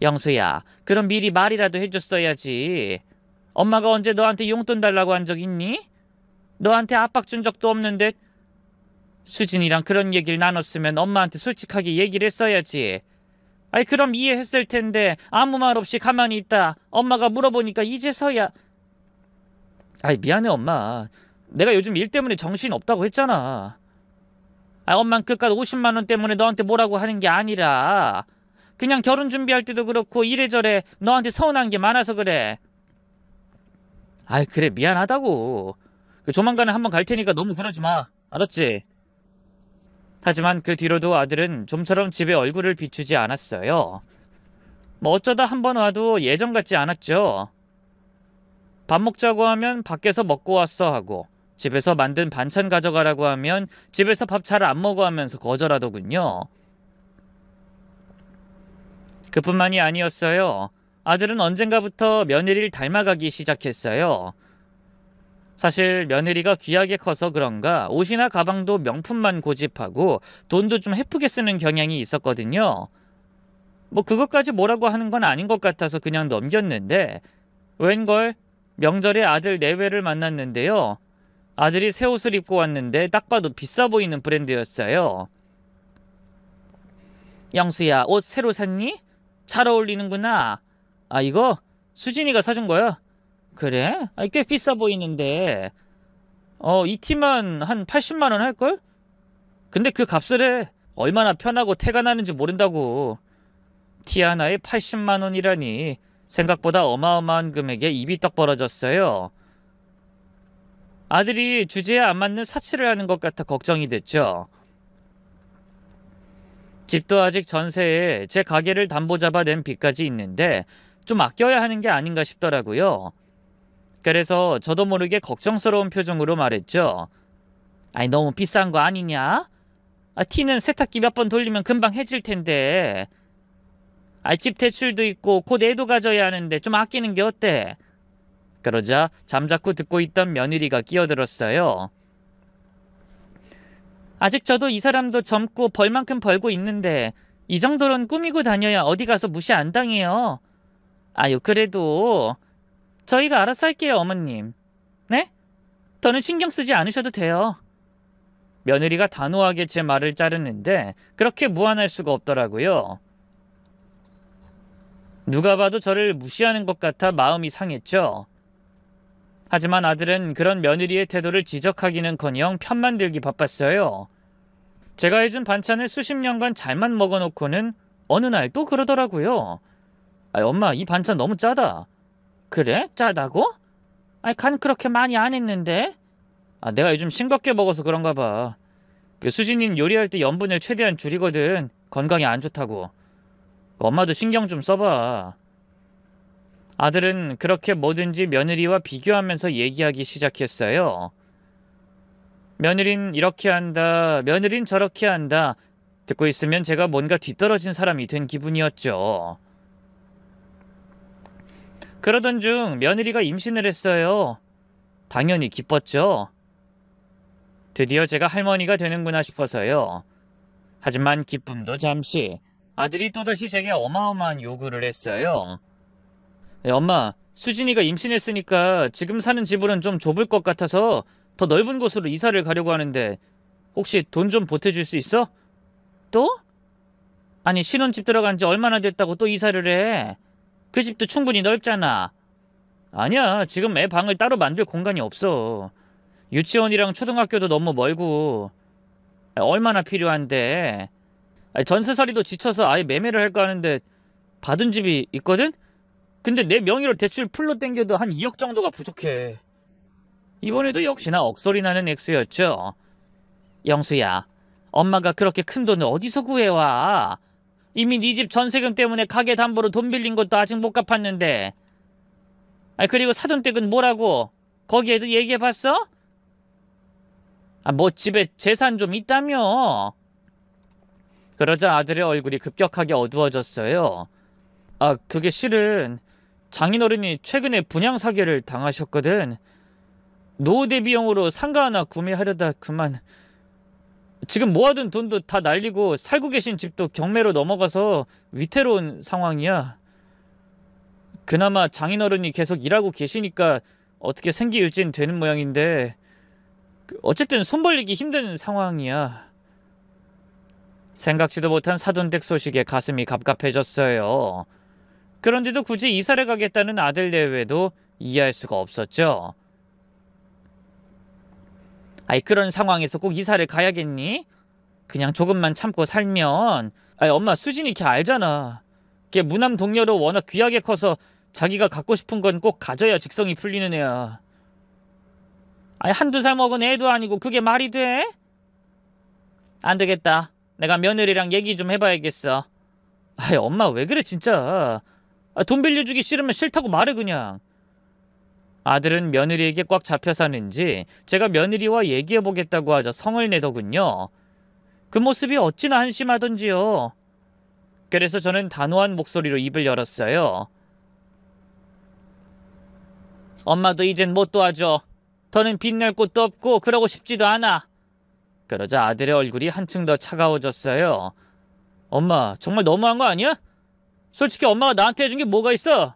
영수야, 그럼 미리 말이라도 해줬어야지. 엄마가 언제 너한테 용돈 달라고 한 적 있니? 너한테 압박 준 적도 없는데. 수진이랑 그런 얘기를 나눴으면 엄마한테 솔직하게 얘기를 했어야지. 아이, 그럼 이해했을 텐데 아무 말 없이 가만히 있다 엄마가 물어보니까 이제서야. 아이, 미안해 엄마. 내가 요즘 일 때문에 정신 없다고 했잖아. 엄마는 그깟 50만 원 때문에 너한테 뭐라고 하는 게 아니라 그냥 결혼 준비할 때도 그렇고 이래저래 너한테 서운한 게 많아서 그래. 아이, 그래, 미안하다고. 조만간에 한번 갈 테니까 너무 그러지 마. 알았지? 하지만 그 뒤로도 아들은 좀처럼 집에 얼굴을 비추지 않았어요. 뭐 어쩌다 한번 와도 예전 같지 않았죠. 밥 먹자고 하면 밖에서 먹고 왔어 하고, 집에서 만든 반찬 가져가라고 하면 집에서 밥 잘 안 먹어 하면서 거절하더군요. 그뿐만이 아니었어요. 아들은 언젠가부터 며느리를 닮아가기 시작했어요. 사실 며느리가 귀하게 커서 그런가 옷이나 가방도 명품만 고집하고 돈도 좀 헤프게 쓰는 경향이 있었거든요. 뭐 그것까지 뭐라고 하는 건 아닌 것 같아서 그냥 넘겼는데, 웬걸 명절에 아들 내외를 만났는데요. 아들이 새 옷을 입고 왔는데 딱 봐도 비싸 보이는 브랜드였어요. 영수야, 옷 새로 샀니? 잘 어울리는구나. 아, 이거 수진이가 사준 거야? 그래? 꽤 비싸 보이는데. 이 티만 한 80만 원 할걸? 근데 그 값을 해. 얼마나 편하고 태가 나는지 모른다고. 티 하나에 80만 원이라니. 생각보다 어마어마한 금액에 입이 떡 벌어졌어요. 아들이 주제에 안 맞는 사치를 하는 것 같아 걱정이 됐죠. 집도 아직 전세에 제 가게를 담보 잡아 낸 빚까지 있는데 좀 아껴야 하는 게 아닌가 싶더라고요. 그래서 저도 모르게 걱정스러운 표정으로 말했죠. 아니, 너무 비싼 거 아니냐? 티는 세탁기 몇 번 돌리면 금방 해질 텐데. 집 대출도 있고 곧 애도 가져야 하는데 좀 아끼는 게 어때? 그러자 잠자코 듣고 있던 며느리가 끼어들었어요. 아직 저도 이 사람도 젊고 벌 만큼 벌고 있는데 이 정도는 꾸미고 다녀야 어디 가서 무시 안 당해요. 아유, 그래도 저희가 알아서 할게요, 어머님. 네? 더는 신경 쓰지 않으셔도 돼요. 며느리가 단호하게 제 말을 자르는데 그렇게 무안할 수가 없더라고요. 누가 봐도 저를 무시하는 것 같아 마음이 상했죠. 하지만 아들은 그런 며느리의 태도를 지적하기는커녕 편만 들기 바빴어요. 제가 해준 반찬을 수십 년간 잘만 먹어놓고는 어느 날 또 그러더라고요. 엄마, 이 반찬 너무 짜다. 그래? 짜다고? 간 그렇게 많이 안 했는데. 내가 요즘 싱겁게 먹어서 그런가 봐. 그 수진이는 요리할 때 염분을 최대한 줄이거든. 건강에 안 좋다고. 엄마도 신경 좀 써봐. 아들은 그렇게 뭐든지 며느리와 비교하면서 얘기하기 시작했어요. 며느린 이렇게 한다, 며느린 저렇게 한다. 듣고 있으면 제가 뭔가 뒤떨어진 사람이 된 기분이었죠. 그러던 중 며느리가 임신을 했어요. 당연히 기뻤죠. 드디어 제가 할머니가 되는구나 싶어서요. 하지만 기쁨도 잠시. 아들이 또다시 제게 어마어마한 요구를 했어요. 엄마, 수진이가 임신했으니까 지금 사는 집은 좀 좁을 것 같아서 더 넓은 곳으로 이사를 가려고 하는데 혹시 돈 좀 보태줄 수 있어? 또? 아니, 신혼집 들어간 지 얼마나 됐다고 또 이사를 해? 그 집도 충분히 넓잖아. 아니야, 지금 애 방을 따로 만들 공간이 없어. 유치원이랑 초등학교도 너무 멀고. 얼마나 필요한데? 아니, 전세살이도 지쳐서 아예 매매를 할까 하는데 받은 집이 있거든? 근데 내 명의로 대출 풀로 땡겨도 한 2억 정도가 부족해. 이번에도 역시나 억소리 나는 액수였죠. 영수야, 엄마가 그렇게 큰 돈을 어디서 구해와? 이미 네 집 전세금 때문에 가게 담보로 돈 빌린 것도 아직 못 갚았는데. 아니, 그리고 사돈댁은 뭐라고? 거기에도 얘기해봤어? 아, 뭐 집에 재산 좀 있다며? 그러자 아들의 얼굴이 급격하게 어두워졌어요. 아, 그게 실은 장인어른이 최근에 분양 사기를 당하셨거든. 노후 대비용으로 상가 하나 구매하려다 그만. 지금 모아둔 돈도 다 날리고 살고 계신 집도 경매로 넘어가서 위태로운 상황이야. 그나마 장인어른이 계속 일하고 계시니까 어떻게 생계 유지는 되는 모양인데 어쨌든 손 벌리기 힘든 상황이야. 생각지도 못한 사돈댁 소식에 가슴이 갑갑해졌어요. 그런데도 굳이 이사를 가겠다는 아들 내외도 이해할 수가 없었죠. 아이, 그런 상황에서 꼭 이사를 가야겠니? 그냥 조금만 참고 살면. 아이, 엄마 수진이 걔 알잖아. 걔 무남 동료로 워낙 귀하게 커서 자기가 갖고 싶은 건 꼭 가져야 직성이 풀리는 애야. 아이, 한두 살 먹은 애도 아니고 그게 말이 돼? 안 되겠다. 내가 며느리랑 얘기 좀 해봐야겠어. 아이, 엄마 왜 그래 진짜. 아, 돈 빌려주기 싫으면 싫다고 말해 그냥. 아들은 며느리에게 꽉 잡혀 사는지 제가 며느리와 얘기해보겠다고 하자 성을 내더군요. 그 모습이 어찌나 한심하던지요. 그래서 저는 단호한 목소리로 입을 열었어요. 엄마도 이젠 못 도와줘. 더는 빛낼 곳도 없고 그러고 싶지도 않아. 그러자 아들의 얼굴이 한층 더 차가워졌어요. 엄마, 정말 너무한 거 아니야? 솔직히 엄마가 나한테 해준 게 뭐가 있어?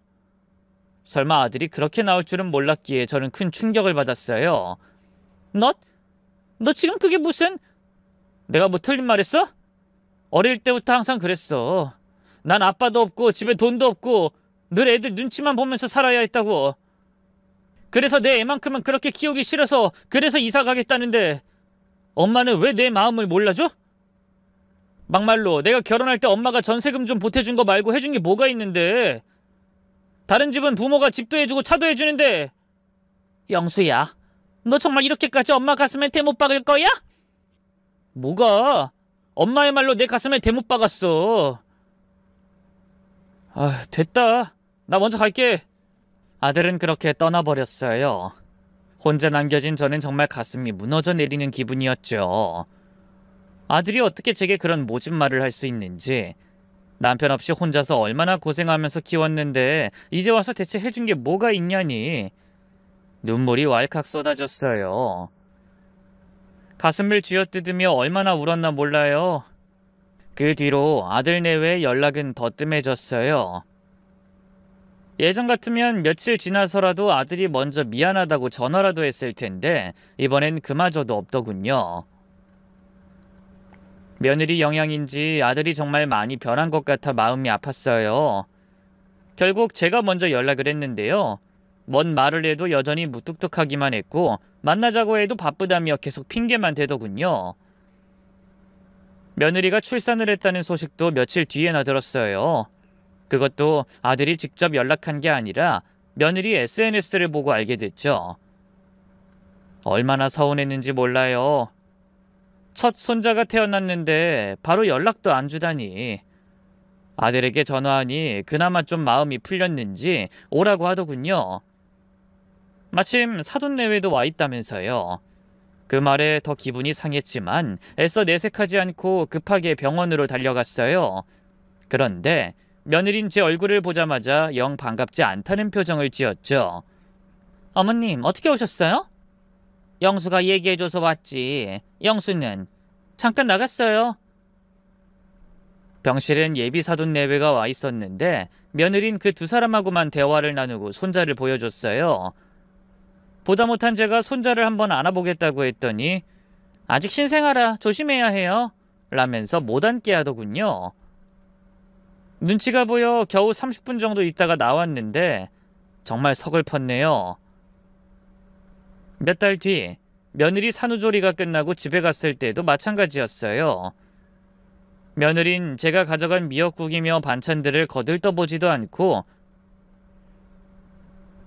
설마 아들이 그렇게 나올 줄은 몰랐기에 저는 큰 충격을 받았어요. 너 지금 그게 무슨... 내가 뭐 틀린 말 했어? 어릴 때부터 항상 그랬어. 난 아빠도 없고 집에 돈도 없고 늘 애들 눈치만 보면서 살아야 했다고. 그래서 내 애만큼은 그렇게 키우기 싫어서 그래서 이사 가겠다는데 엄마는 왜 내 마음을 몰라줘? 막말로 내가 결혼할 때 엄마가 전세금 좀 보태준 거 말고 해준 게 뭐가 있는데. 다른 집은 부모가 집도 해주고 차도 해주는데. 영수야, 너 정말 이렇게까지 엄마 가슴에 대못 박을 거야? 뭐가? 엄마의 말로 내 가슴에 대못 박았어. 아, 됐다. 나 먼저 갈게. 아들은 그렇게 떠나버렸어요. 혼자 남겨진 저는 정말 가슴이 무너져 내리는 기분이었죠. 아들이 어떻게 제게 그런 모진 말을 할 수 있는지, 남편 없이 혼자서 얼마나 고생하면서 키웠는데 이제 와서 대체 해준 게 뭐가 있냐니. 눈물이 왈칵 쏟아졌어요. 가슴을 쥐어뜯으며 얼마나 울었나 몰라요. 그 뒤로 아들 내외의 연락은 더 뜸해졌어요. 예전 같으면 며칠 지나서라도 아들이 먼저 미안하다고 전화라도 했을 텐데 이번엔 그마저도 없더군요. 며느리 영향인지 아들이 정말 많이 변한 것 같아 마음이 아팠어요. 결국 제가 먼저 연락을 했는데요. 뭔 말을 해도 여전히 무뚝뚝하기만 했고 만나자고 해도 바쁘다며 계속 핑계만 대더군요. 며느리가 출산을 했다는 소식도 며칠 뒤에나 들었어요. 그것도 아들이 직접 연락한 게 아니라 며느리 SNS를 보고 알게 됐죠. 얼마나 서운했는지 몰라요. 첫 손자가 태어났는데 바로 연락도 안 주다니. 아들에게 전화하니 그나마 좀 마음이 풀렸는지 오라고 하더군요. 마침 사돈 내외도 와 있다면서요. 그 말에 더 기분이 상했지만 애써 내색하지 않고 급하게 병원으로 달려갔어요. 그런데 며느린 제 얼굴을 보자마자 영 반갑지 않다는 표정을 지었죠. 어머님, 어떻게 오셨어요? 영수가 얘기해줘서 왔지. 영수는? 잠깐 나갔어요. 병실엔 예비 사돈 내외가 와 있었는데 며느린 그 두 사람하고만 대화를 나누고 손자를 보여줬어요. 보다 못한 제가 손자를 한번 안아보겠다고 했더니 아직 신생아라 조심해야 해요 라면서 못 앉게 하더군요. 눈치가 보여 겨우 30분 정도 있다가 나왔는데 정말 서글펐네요. 몇 달 뒤 며느리 산후조리가 끝나고 집에 갔을 때도 마찬가지였어요. 며느린 제가 가져간 미역국이며 반찬들을 거들떠보지도 않고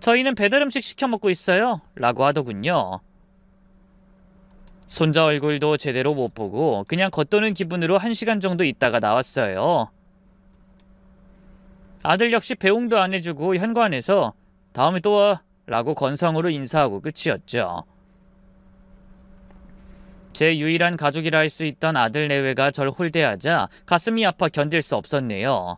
저희는 배달 음식 시켜 먹고 있어요 라고 하더군요. 손자 얼굴도 제대로 못 보고 그냥 겉도는 기분으로 1시간 정도 있다가 나왔어요. 아들 역시 배웅도 안 해주고 현관에서 다음에 또 와 라고 건성으로 인사하고 끝이었죠. 제 유일한 가족이라 할 수 있던 아들 내외가 절 홀대하자 가슴이 아파 견딜 수 없었네요.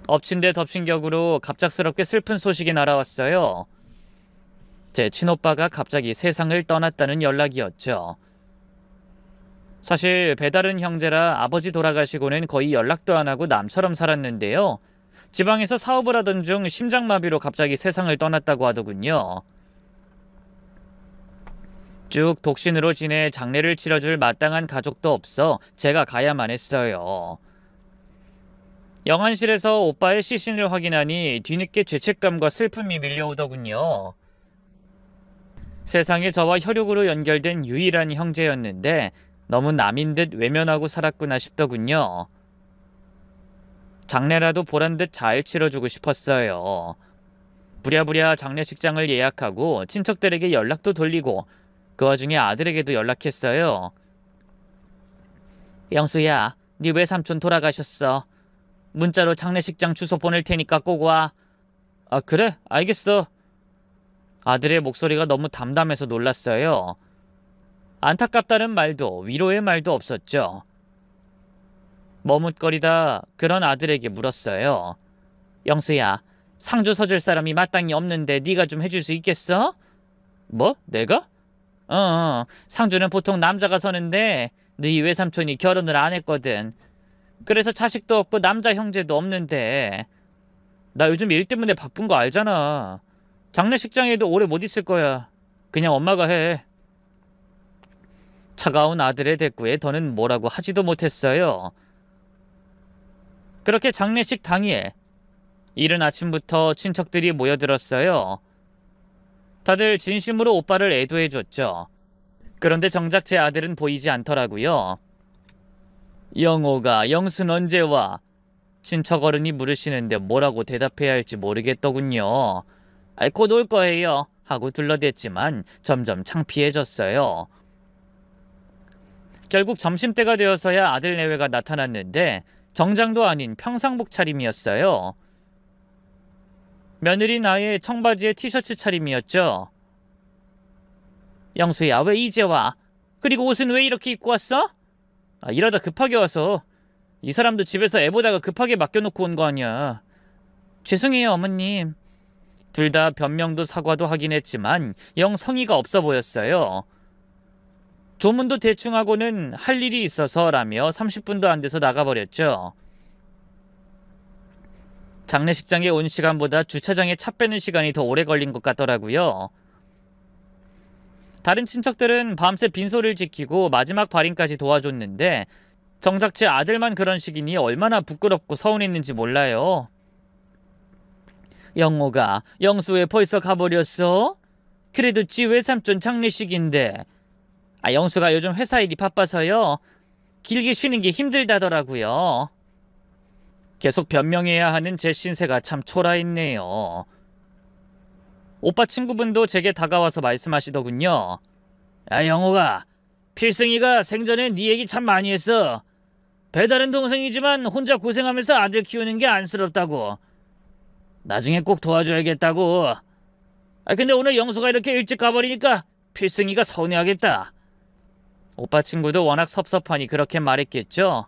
엎친 데 덮친 격으로 갑작스럽게 슬픈 소식이 날아왔어요. 제 친오빠가 갑자기 세상을 떠났다는 연락이었죠. 사실 배다른 형제라 아버지 돌아가시고는 거의 연락도 안 하고 남처럼 살았는데요. 지방에서 사업을 하던 중 심장마비로 갑자기 세상을 떠났다고 하더군요. 쭉 독신으로 지내 장례를 치러줄 마땅한 가족도 없어 제가 가야만 했어요. 영안실에서 오빠의 시신을 확인하니 뒤늦게 죄책감과 슬픔이 밀려오더군요. 세상에 저와 혈육으로 연결된 유일한 형제였는데 너무 남인 듯 외면하고 살았구나 싶더군요. 장례라도 보란듯 잘 치러주고 싶었어요. 부랴부랴 장례식장을 예약하고 친척들에게 연락도 돌리고 그 와중에 아들에게도 연락했어요. 영수야, 네 외삼촌 돌아가셨어. 문자로 장례식장 주소 보낼 테니까 꼭 와. 아, 그래? 알겠어. 아들의 목소리가 너무 담담해서 놀랐어요. 안타깝다는 말도 위로의 말도 없었죠. 머뭇거리다 그런 아들에게 물었어요. 영수야, 상주 서줄 사람이 마땅히 없는데 네가 좀 해줄 수 있겠어? 뭐? 내가? 상주는 보통 남자가 서는데 네 외삼촌이 결혼을 안 했거든. 그래서 자식도 없고 남자 형제도 없는데 나 요즘 일 때문에 바쁜 거 알잖아. 장례식장에도 오래 못 있을 거야. 그냥 엄마가 해. 차가운 아들의 대꾸에 더는 뭐라고 하지도 못했어요. 그렇게 장례식 당일 이른 아침부터 친척들이 모여들었어요. 다들 진심으로 오빠를 애도해줬죠. 그런데 정작 제 아들은 보이지 않더라고요. 영호가 영순 언제 와? 친척 어른이 물으시는데 뭐라고 대답해야 할지 모르겠더군요. 곧 올 거예요 하고 둘러댔지만 점점 창피해졌어요. 결국 점심때가 되어서야 아들 내외가 나타났는데 정장도 아닌 평상복 차림이었어요. 며느리 나의 청바지에 티셔츠 차림이었죠. 영수야, 왜 이제 와? 그리고 옷은 왜 이렇게 입고 왔어? 일하다 급하게 와서. 이 사람도 집에서 애 보다가 급하게 맡겨놓고 온 거 아니야. 죄송해요 어머님. 둘 다 변명도 사과도 하긴 했지만 영 성의가 없어 보였어요. 조문도 대충 하고는 할 일이 있어서라며 30분도 안 돼서 나가버렸죠. 장례식장에 온 시간보다 주차장에 차 빼는 시간이 더 오래 걸린 것 같더라고요. 다른 친척들은 밤새 빈소리를 지키고 마지막 발인까지 도와줬는데 정작 제 아들만 그런 식이니 얼마나 부끄럽고 서운했는지 몰라요. 영호가 영수 왜 벌써 가버렸어? 그래도 지 외삼촌 장례식인데. 영수가 요즘 회사 일이 바빠서요. 길게 쉬는 게 힘들다더라고요. 계속 변명해야 하는 제 신세가 참 초라했네요. 오빠 친구분도 제게 다가와서 말씀하시더군요. 영호가, 필승이가 생전에 네 얘기 참 많이 했어. 배다른 동생이지만 혼자 고생하면서 아들 키우는 게 안쓰럽다고. 나중에 꼭 도와줘야겠다고. 근데 오늘 영수가 이렇게 일찍 가버리니까 필승이가 서운해하겠다. 오빠 친구도 워낙 섭섭하니 그렇게 말했겠죠.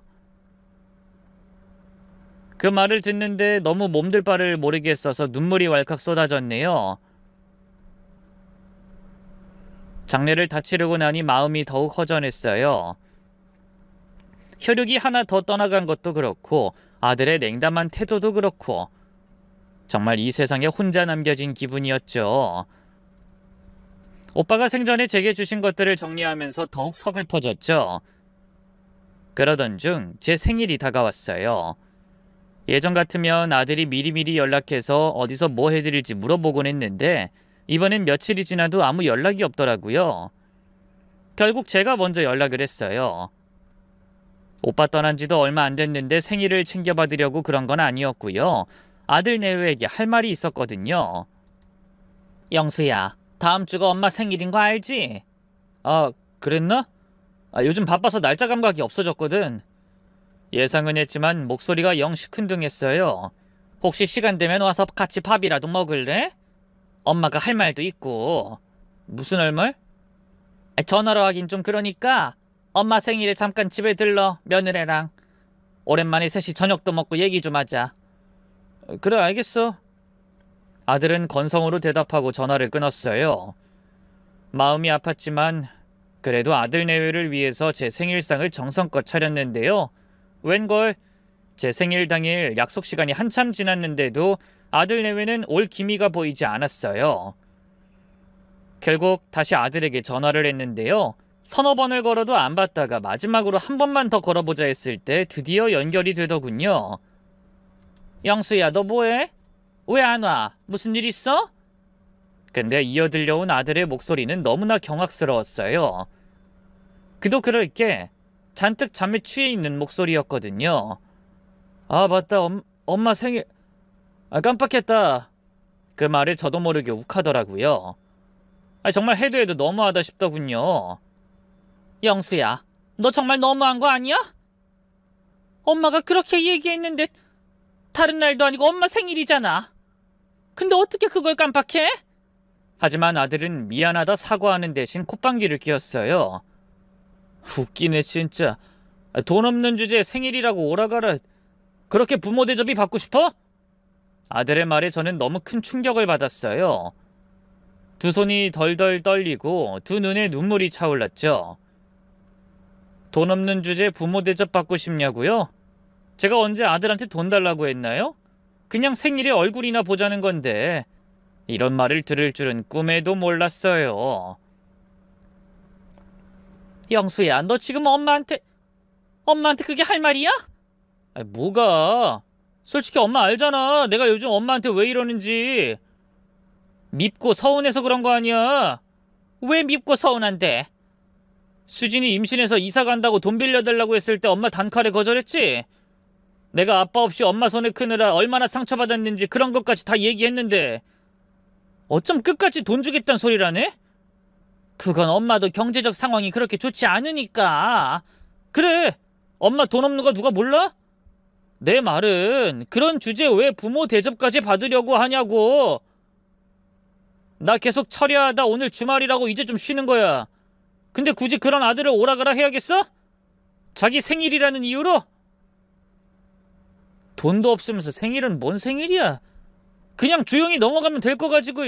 그 말을 듣는데 너무 몸둘 바를 모르겠어서 눈물이 왈칵 쏟아졌네요. 장례를 다 치르고 나니 마음이 더욱 허전했어요. 혈육이 하나 더 떠나간 것도 그렇고 아들의 냉담한 태도도 그렇고 정말 이 세상에 혼자 남겨진 기분이었죠. 오빠가 생전에 제게 주신 것들을 정리하면서 더욱 서글퍼졌죠. 그러던 중 제 생일이 다가왔어요. 예전 같으면 아들이 미리미리 연락해서 어디서 뭐 해드릴지 물어보곤 했는데 이번엔 며칠이 지나도 아무 연락이 없더라고요. 결국 제가 먼저 연락을 했어요. 오빠 떠난 지도 얼마 안 됐는데 생일을 챙겨받으려고 그런 건 아니었고요. 아들 내외에게 할 말이 있었거든요. 영수야, 다음 주가 엄마 생일인 거 알지? 아, 그랬나? 요즘 바빠서 날짜 감각이 없어졌거든. 예상은 했지만 목소리가 영 시큰둥했어요. 혹시 시간 되면 와서 같이 밥이라도 먹을래? 엄마가 할 말도 있고. 무슨 할 말? 전화로 하긴 좀 그러니까 엄마 생일에 잠깐 집에 들러, 며느리랑. 오랜만에 셋이 저녁도 먹고 얘기 좀 하자. 그래, 알겠어. 아들은 건성으로 대답하고 전화를 끊었어요. 마음이 아팠지만 그래도 아들 내외를 위해서 제 생일상을 정성껏 차렸는데요. 웬걸 제 생일 당일 약속 시간이 한참 지났는데도 아들 내외는 올 기미가 보이지 않았어요. 결국 다시 아들에게 전화를 했는데요. 서너 번을 걸어도 안 받다가 마지막으로 한 번만 더 걸어보자 했을 때 드디어 연결이 되더군요. 영수야, 너 뭐해? 왜 안 와? 무슨 일 있어? 근데 이어 들려온 아들의 목소리는 너무나 경악스러웠어요. 그도 그럴 게 잔뜩 잠에 취해 있는 목소리였거든요. 아, 맞다. 엄마 생일... 깜빡했다. 그 말에 저도 모르게 욱하더라고요. 정말 해도 해도 너무하다 싶더군요. 영수야, 너 정말 너무한 거 아니야? 엄마가 그렇게 얘기했는데 다른 날도 아니고 엄마 생일이잖아. 근데 어떻게 그걸 깜빡해? 하지만 아들은 미안하다 사과하는 대신 콧방귀를 뀌었어요. 웃기네 진짜. 돈 없는 주제에 생일이라고 오라가라. 그렇게 부모 대접이 받고 싶어? 아들의 말에 저는 너무 큰 충격을 받았어요. 두 손이 덜덜 떨리고 두 눈에 눈물이 차올랐죠. 돈 없는 주제에 부모 대접 받고 싶냐고요? 제가 언제 아들한테 돈 달라고 했나요? 그냥 생일에 얼굴이나 보자는 건데 이런 말을 들을 줄은 꿈에도 몰랐어요. 영수야, 너 지금 엄마한테 그게 할 말이야? 뭐가? 솔직히 엄마 알잖아. 내가 요즘 엄마한테 왜 이러는지. 밉고 서운해서 그런 거 아니야. 왜 밉고 서운한데? 수진이 임신해서 이사 간다고 돈 빌려달라고 했을 때 엄마 단칼에 거절했지? 내가 아빠 없이 엄마 손에 크느라 얼마나 상처받았는지 그런 것까지 다 얘기했는데 어쩜 끝까지 돈 주겠다는 소리라네? 그건 엄마도 경제적 상황이 그렇게 좋지 않으니까. 그래, 엄마 돈 없는 거 누가 몰라? 내 말은 그런 주제에 왜 부모 대접까지 받으려고 하냐고. 나 계속 철야하다 오늘 주말이라고 이제 좀 쉬는 거야. 근데 굳이 그런 아들을 오라가라 해야겠어? 자기 생일이라는 이유로? 돈도 없으면서 생일은 뭔 생일이야. 그냥 조용히 넘어가면 될 거 가지고.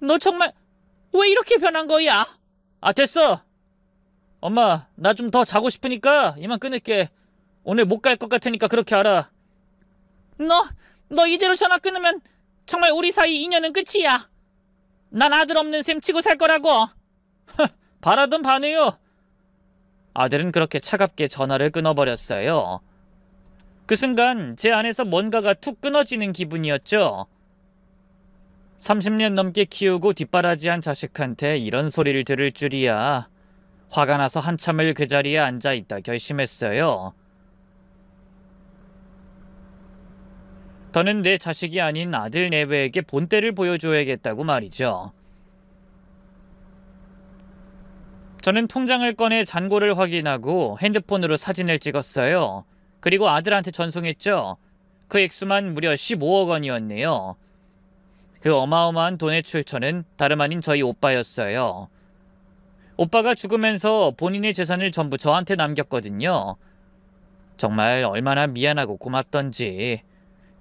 너 정말 왜 이렇게 변한 거야? 됐어. 엄마, 나 좀 더 자고 싶으니까 이만 끊을게. 오늘 못 갈 것 같으니까 그렇게 알아. 너 이대로 전화 끊으면 정말 우리 사이 인연은 끝이야. 난 아들 없는 셈 치고 살 거라고. 바라던 바네요. 아들은 그렇게 차갑게 전화를 끊어버렸어요. 그 순간 제 안에서 뭔가가 툭 끊어지는 기분이었죠. 30년 넘게 키우고 뒷바라지한 자식한테 이런 소리를 들을 줄이야. 화가 나서 한참을 그 자리에 앉아있다 결심했어요. 더는 내 자식이 아닌 아들 내외에게 본때를 보여줘야겠다고 말이죠. 저는 통장을 꺼내 잔고를 확인하고 핸드폰으로 사진을 찍었어요. 그리고 아들한테 전송했죠. 그 액수만 무려 15억 원이었네요. 그 어마어마한 돈의 출처는 다름 아닌 저희 오빠였어요. 오빠가 죽으면서 본인의 재산을 전부 저한테 남겼거든요. 정말 얼마나 미안하고 고맙던지.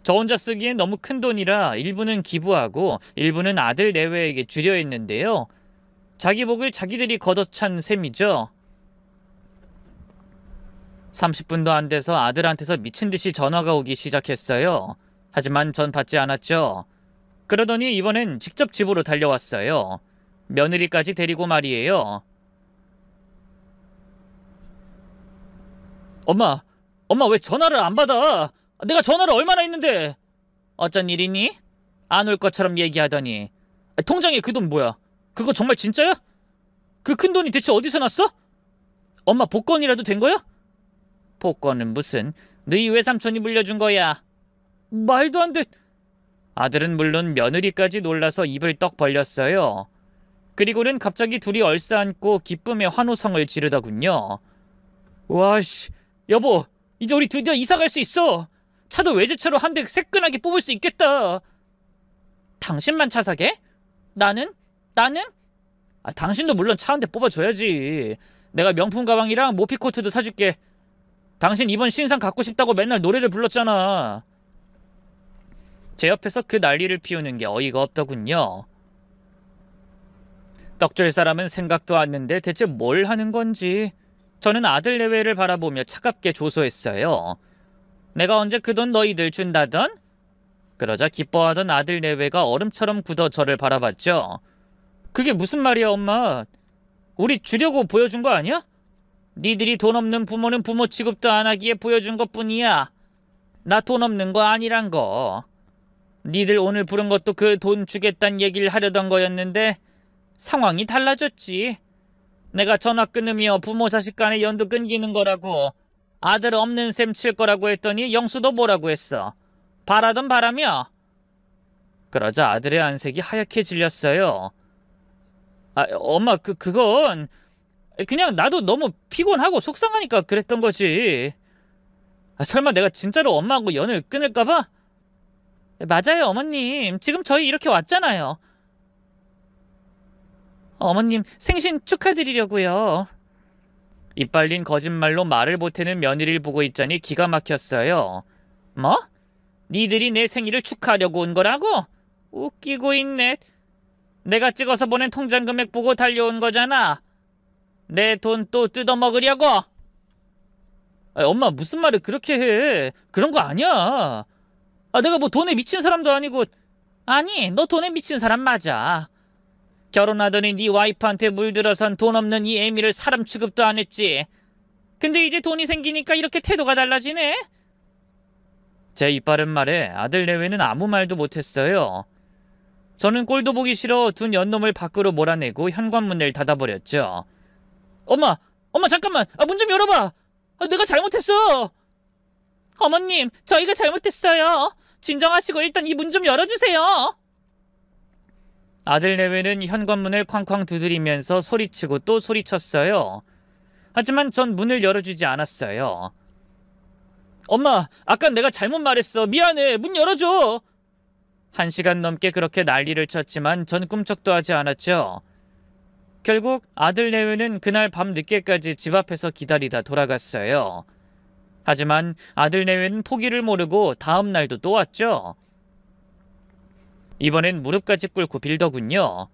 저 혼자 쓰기엔 너무 큰 돈이라 일부는 기부하고 일부는 아들 내외에게 주려 했는데요. 자기 복을 자기들이 걷어찬 셈이죠. 30분도 안 돼서 아들한테서 미친듯이 전화가 오기 시작했어요. 하지만 전 받지 않았죠. 그러더니 이번엔 직접 집으로 달려왔어요. 며느리까지 데리고 말이에요. 엄마 왜 전화를 안 받아? 내가 전화를 얼마나 했는데. 어쩐 일이니? 안 올 것처럼 얘기하더니. 통장에 그 돈 뭐야? 그거 정말 진짜야? 그 큰돈이 대체 어디서 났어? 엄마 복권이라도 된 거야? 복권은 무슨, 너희 외삼촌이 물려준 거야. 말도 안 돼. 아들은 물론 며느리까지 놀라서 입을 떡 벌렸어요. 그리고는 갑자기 둘이 얼싸안고 기쁨의 환호성을 지르더군요. 와씨, 여보, 이제 우리 드디어 이사 갈 수 있어. 차도 외제차로 한 대 새끈하게 뽑을 수 있겠다. 당신만 차 사게? 나는? 당신도 물론 차 한 대 뽑아줘야지. 내가 명품 가방이랑 모피코트도 사줄게. 당신 이번 신상 갖고 싶다고 맨날 노래를 불렀잖아. 제 옆에서 그 난리를 피우는 게 어이가 없더군요. 떡줄 사람은 생각도 않는데 대체 뭘 하는 건지. 저는 아들 내외를 바라보며 차갑게 조소했어요. 내가 언제 그 돈 너희들 준다던? 그러자 기뻐하던 아들 내외가 얼음처럼 굳어 저를 바라봤죠. 그게 무슨 말이야, 엄마? 우리 주려고 보여준 거 아니야? 니들이 돈 없는 부모는 부모 취급도 안 하기에 보여준 것뿐이야. 나 돈 없는 거 아니란 거. 니들 오늘 부른 것도 그 돈 주겠다는 얘기를 하려던 거였는데 상황이 달라졌지. 내가 전화 끊으며 부모 자식 간의 연도 끊기는 거라고, 아들 없는 셈 칠 거라고 했더니 영수도 뭐라고 했어. 바라던 바라며. 그러자 아들의 안색이 하얗게 질렸어요. 엄마, 그건 그냥 나도 너무 피곤하고 속상하니까 그랬던 거지. 설마 내가 진짜로 엄마하고 연을 끊을까봐? 맞아요, 어머님. 지금 저희 이렇게 왔잖아요. 어머님, 생신 축하드리려고요. 이빨린 거짓말로 말을 보태는 며느리를 보고 있자니 기가 막혔어요. 뭐? 니들이 내 생일을 축하하려고 온 거라고? 웃기고 있네. 내가 찍어서 보낸 통장 금액 보고 달려온 거잖아. 내 돈 또 뜯어먹으려고? 엄마, 무슨 말을 그렇게 해. 그런 거 아니야. 내가 뭐 돈에 미친 사람도 아니고. 아니, 너 돈에 미친 사람 맞아. 결혼하더니 네 와이프한테 물들어선 돈 없는 이 애미를 사람 취급도 안 했지. 근데 이제 돈이 생기니까 이렇게 태도가 달라지네? 제 이빠른 말에 아들 내외는 아무 말도 못했어요. 저는 꼴도 보기 싫어 둔 연놈을 밖으로 몰아내고 현관문을 닫아버렸죠. 엄마 잠깐만. 문 좀 열어봐. 내가 잘못했어. 어머님, 저희가 잘못했어요. 진정하시고 일단 이 문 좀 열어주세요. 아들 내외는 현관문을 쾅쾅 두드리면서 소리치고 또 소리쳤어요. 하지만 전 문을 열어주지 않았어요. 엄마, 아까 내가 잘못 말했어. 미안해. 문 열어줘. 1시간 넘게 그렇게 난리를 쳤지만 전 꿈쩍도 하지 않았죠. 결국 아들 내외는 그날 밤 늦게까지 집 앞에서 기다리다 돌아갔어요. 하지만 아들 내외는 포기를 모르고 다음 날도 또 왔죠. 이번엔 무릎까지 꿇고 빌더군요.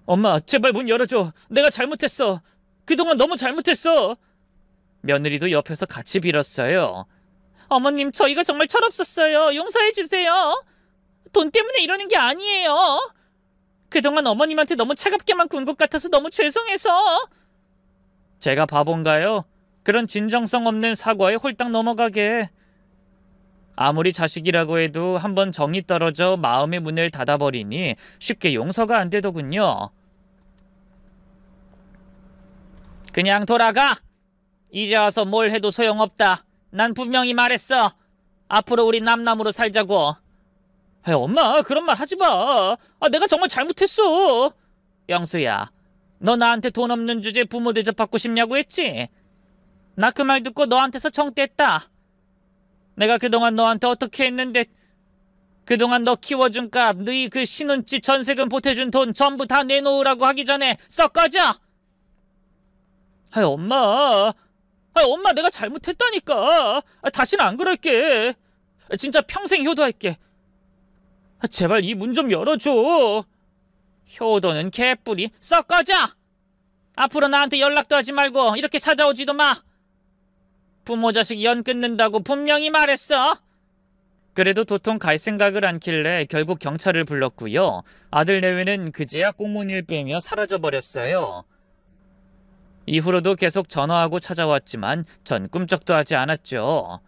엄마, 제발 문 열어줘. 내가 잘못했어. 그동안 너무 잘못했어. 며느리도 옆에서 같이 빌었어요. 어머님, 저희가 정말 철없었어요. 용서해 주세요. 돈 때문에 이러는 게 아니에요. 그동안 어머님한테 너무 차갑게만 군 것 같아서 너무 죄송해서. 제가 바본가요? 그런 진정성 없는 사과에 홀딱 넘어가게. 아무리 자식이라고 해도 한번 정이 떨어져 마음의 문을 닫아버리니 쉽게 용서가 안 되더군요. 그냥 돌아가. 이제 와서 뭘 해도 소용없다. 난 분명히 말했어. 앞으로 우리 남남으로 살자고. 엄마, 그런 말 하지 마. 내가 정말 잘못했어. 영수야, 너 나한테 돈 없는 주제에 부모 대접받고 싶냐고 했지? 나 그 말 듣고 너한테서 정떼했다. 내가 그동안 너한테 어떻게 했는데, 그동안 너 키워준 값, 너희 그 신혼집 전세금 보태준 돈 전부 다 내놓으라고 하기 전에 썩 꺼져. 엄마, 내가 잘못했다니까. 다시는 안 그럴게. 진짜 평생 효도할게. 제발 이 문 좀 열어줘. 효도는 개뿔이. 썩 꺼져. 앞으로 나한테 연락도 하지 말고 이렇게 찾아오지도 마. 부모 자식 연 끊는다고 분명히 말했어. 그래도 도통 갈 생각을 않길래 결국 경찰을 불렀고요. 아들 내외는 그제야 꽁무니를 빼며 사라져버렸어요. 이후로도 계속 전화하고 찾아왔지만 전 꿈쩍도 하지 않았죠.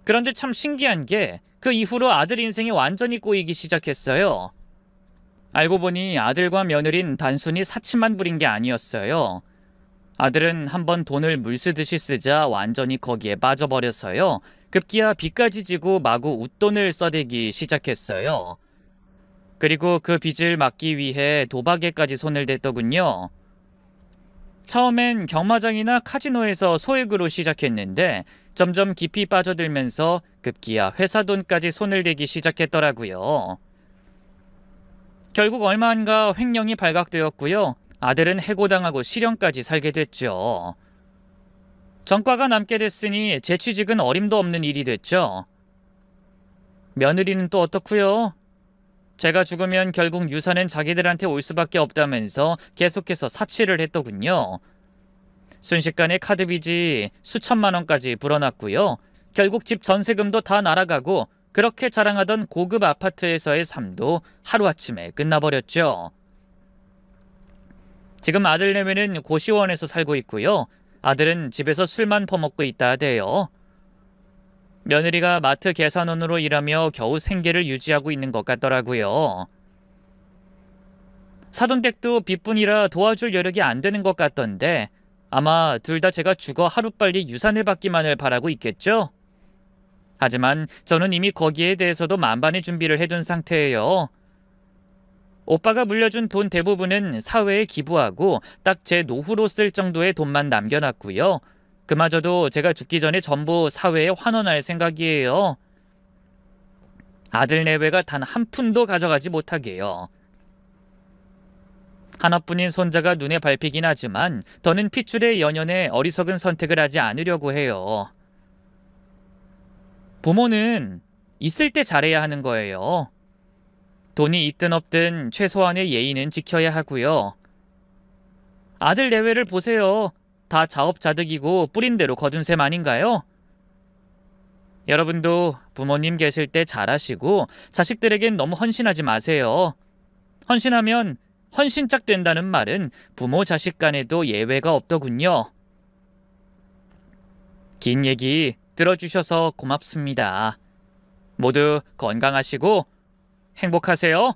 그런데 참 신기한 게 그 이후로 아들 인생이 완전히 꼬이기 시작했어요. 알고 보니 아들과 며느린 단순히 사치만 부린 게 아니었어요. 아들은 한번 돈을 물쓰듯이 쓰자 완전히 거기에 빠져버렸어요. 급기야 빚까지 지고 마구 웃돈을 써대기 시작했어요. 그리고 그 빚을 막기 위해 도박에까지 손을 댔더군요. 처음엔 경마장이나 카지노에서 소액으로 시작했는데 점점 깊이 빠져들면서 급기야 회사 돈까지 손을 대기 시작했더라고요. 결국 얼마 안가 횡령이 발각되었고요. 아들은 해고당하고 실형까지 살게 됐죠. 전과가 남게 됐으니 재취직은 어림도 없는 일이 됐죠. 며느리는 또 어떻고요? 제가 죽으면 결국 유산은 자기들한테 올 수밖에 없다면서 계속해서 사치를 했더군요. 순식간에 카드빚이 수천만 원까지 불어났고요. 결국 집 전세금도 다 날아가고 그렇게 자랑하던 고급 아파트에서의 삶도 하루아침에 끝나버렸죠. 지금 아들 내외는 고시원에서 살고 있고요. 아들은 집에서 술만 퍼먹고 있다 하대요. 며느리가 마트 계산원으로 일하며 겨우 생계를 유지하고 있는 것 같더라고요. 사돈댁도 빚뿐이라 도와줄 여력이 안 되는 것 같던데 아마 둘 다 제가 죽어 하루빨리 유산을 받기만을 바라고 있겠죠? 하지만 저는 이미 거기에 대해서도 만반의 준비를 해둔 상태예요. 오빠가 물려준 돈 대부분은 사회에 기부하고 딱 제 노후로 쓸 정도의 돈만 남겨놨고요. 그마저도 제가 죽기 전에 전부 사회에 환원할 생각이에요. 아들 내외가 단 한 푼도 가져가지 못하게요. 하나뿐인 손자가 눈에 밟히긴 하지만 더는 핏줄의 연연에 어리석은 선택을 하지 않으려고 해요. 부모는 있을 때 잘해야 하는 거예요. 돈이 있든 없든 최소한의 예의는 지켜야 하고요. 아들 내외를 보세요. 다 자업자득이고 뿌린 대로 거둔 셈 아닌가요? 여러분도 부모님 계실 때 잘하시고 자식들에겐 너무 헌신하지 마세요. 헌신하면 헌신짝 된다는 말은 부모 자식 간에도 예외가 없더군요. 긴 얘기 들어주셔서 고맙습니다. 모두 건강하시고 행복하세요.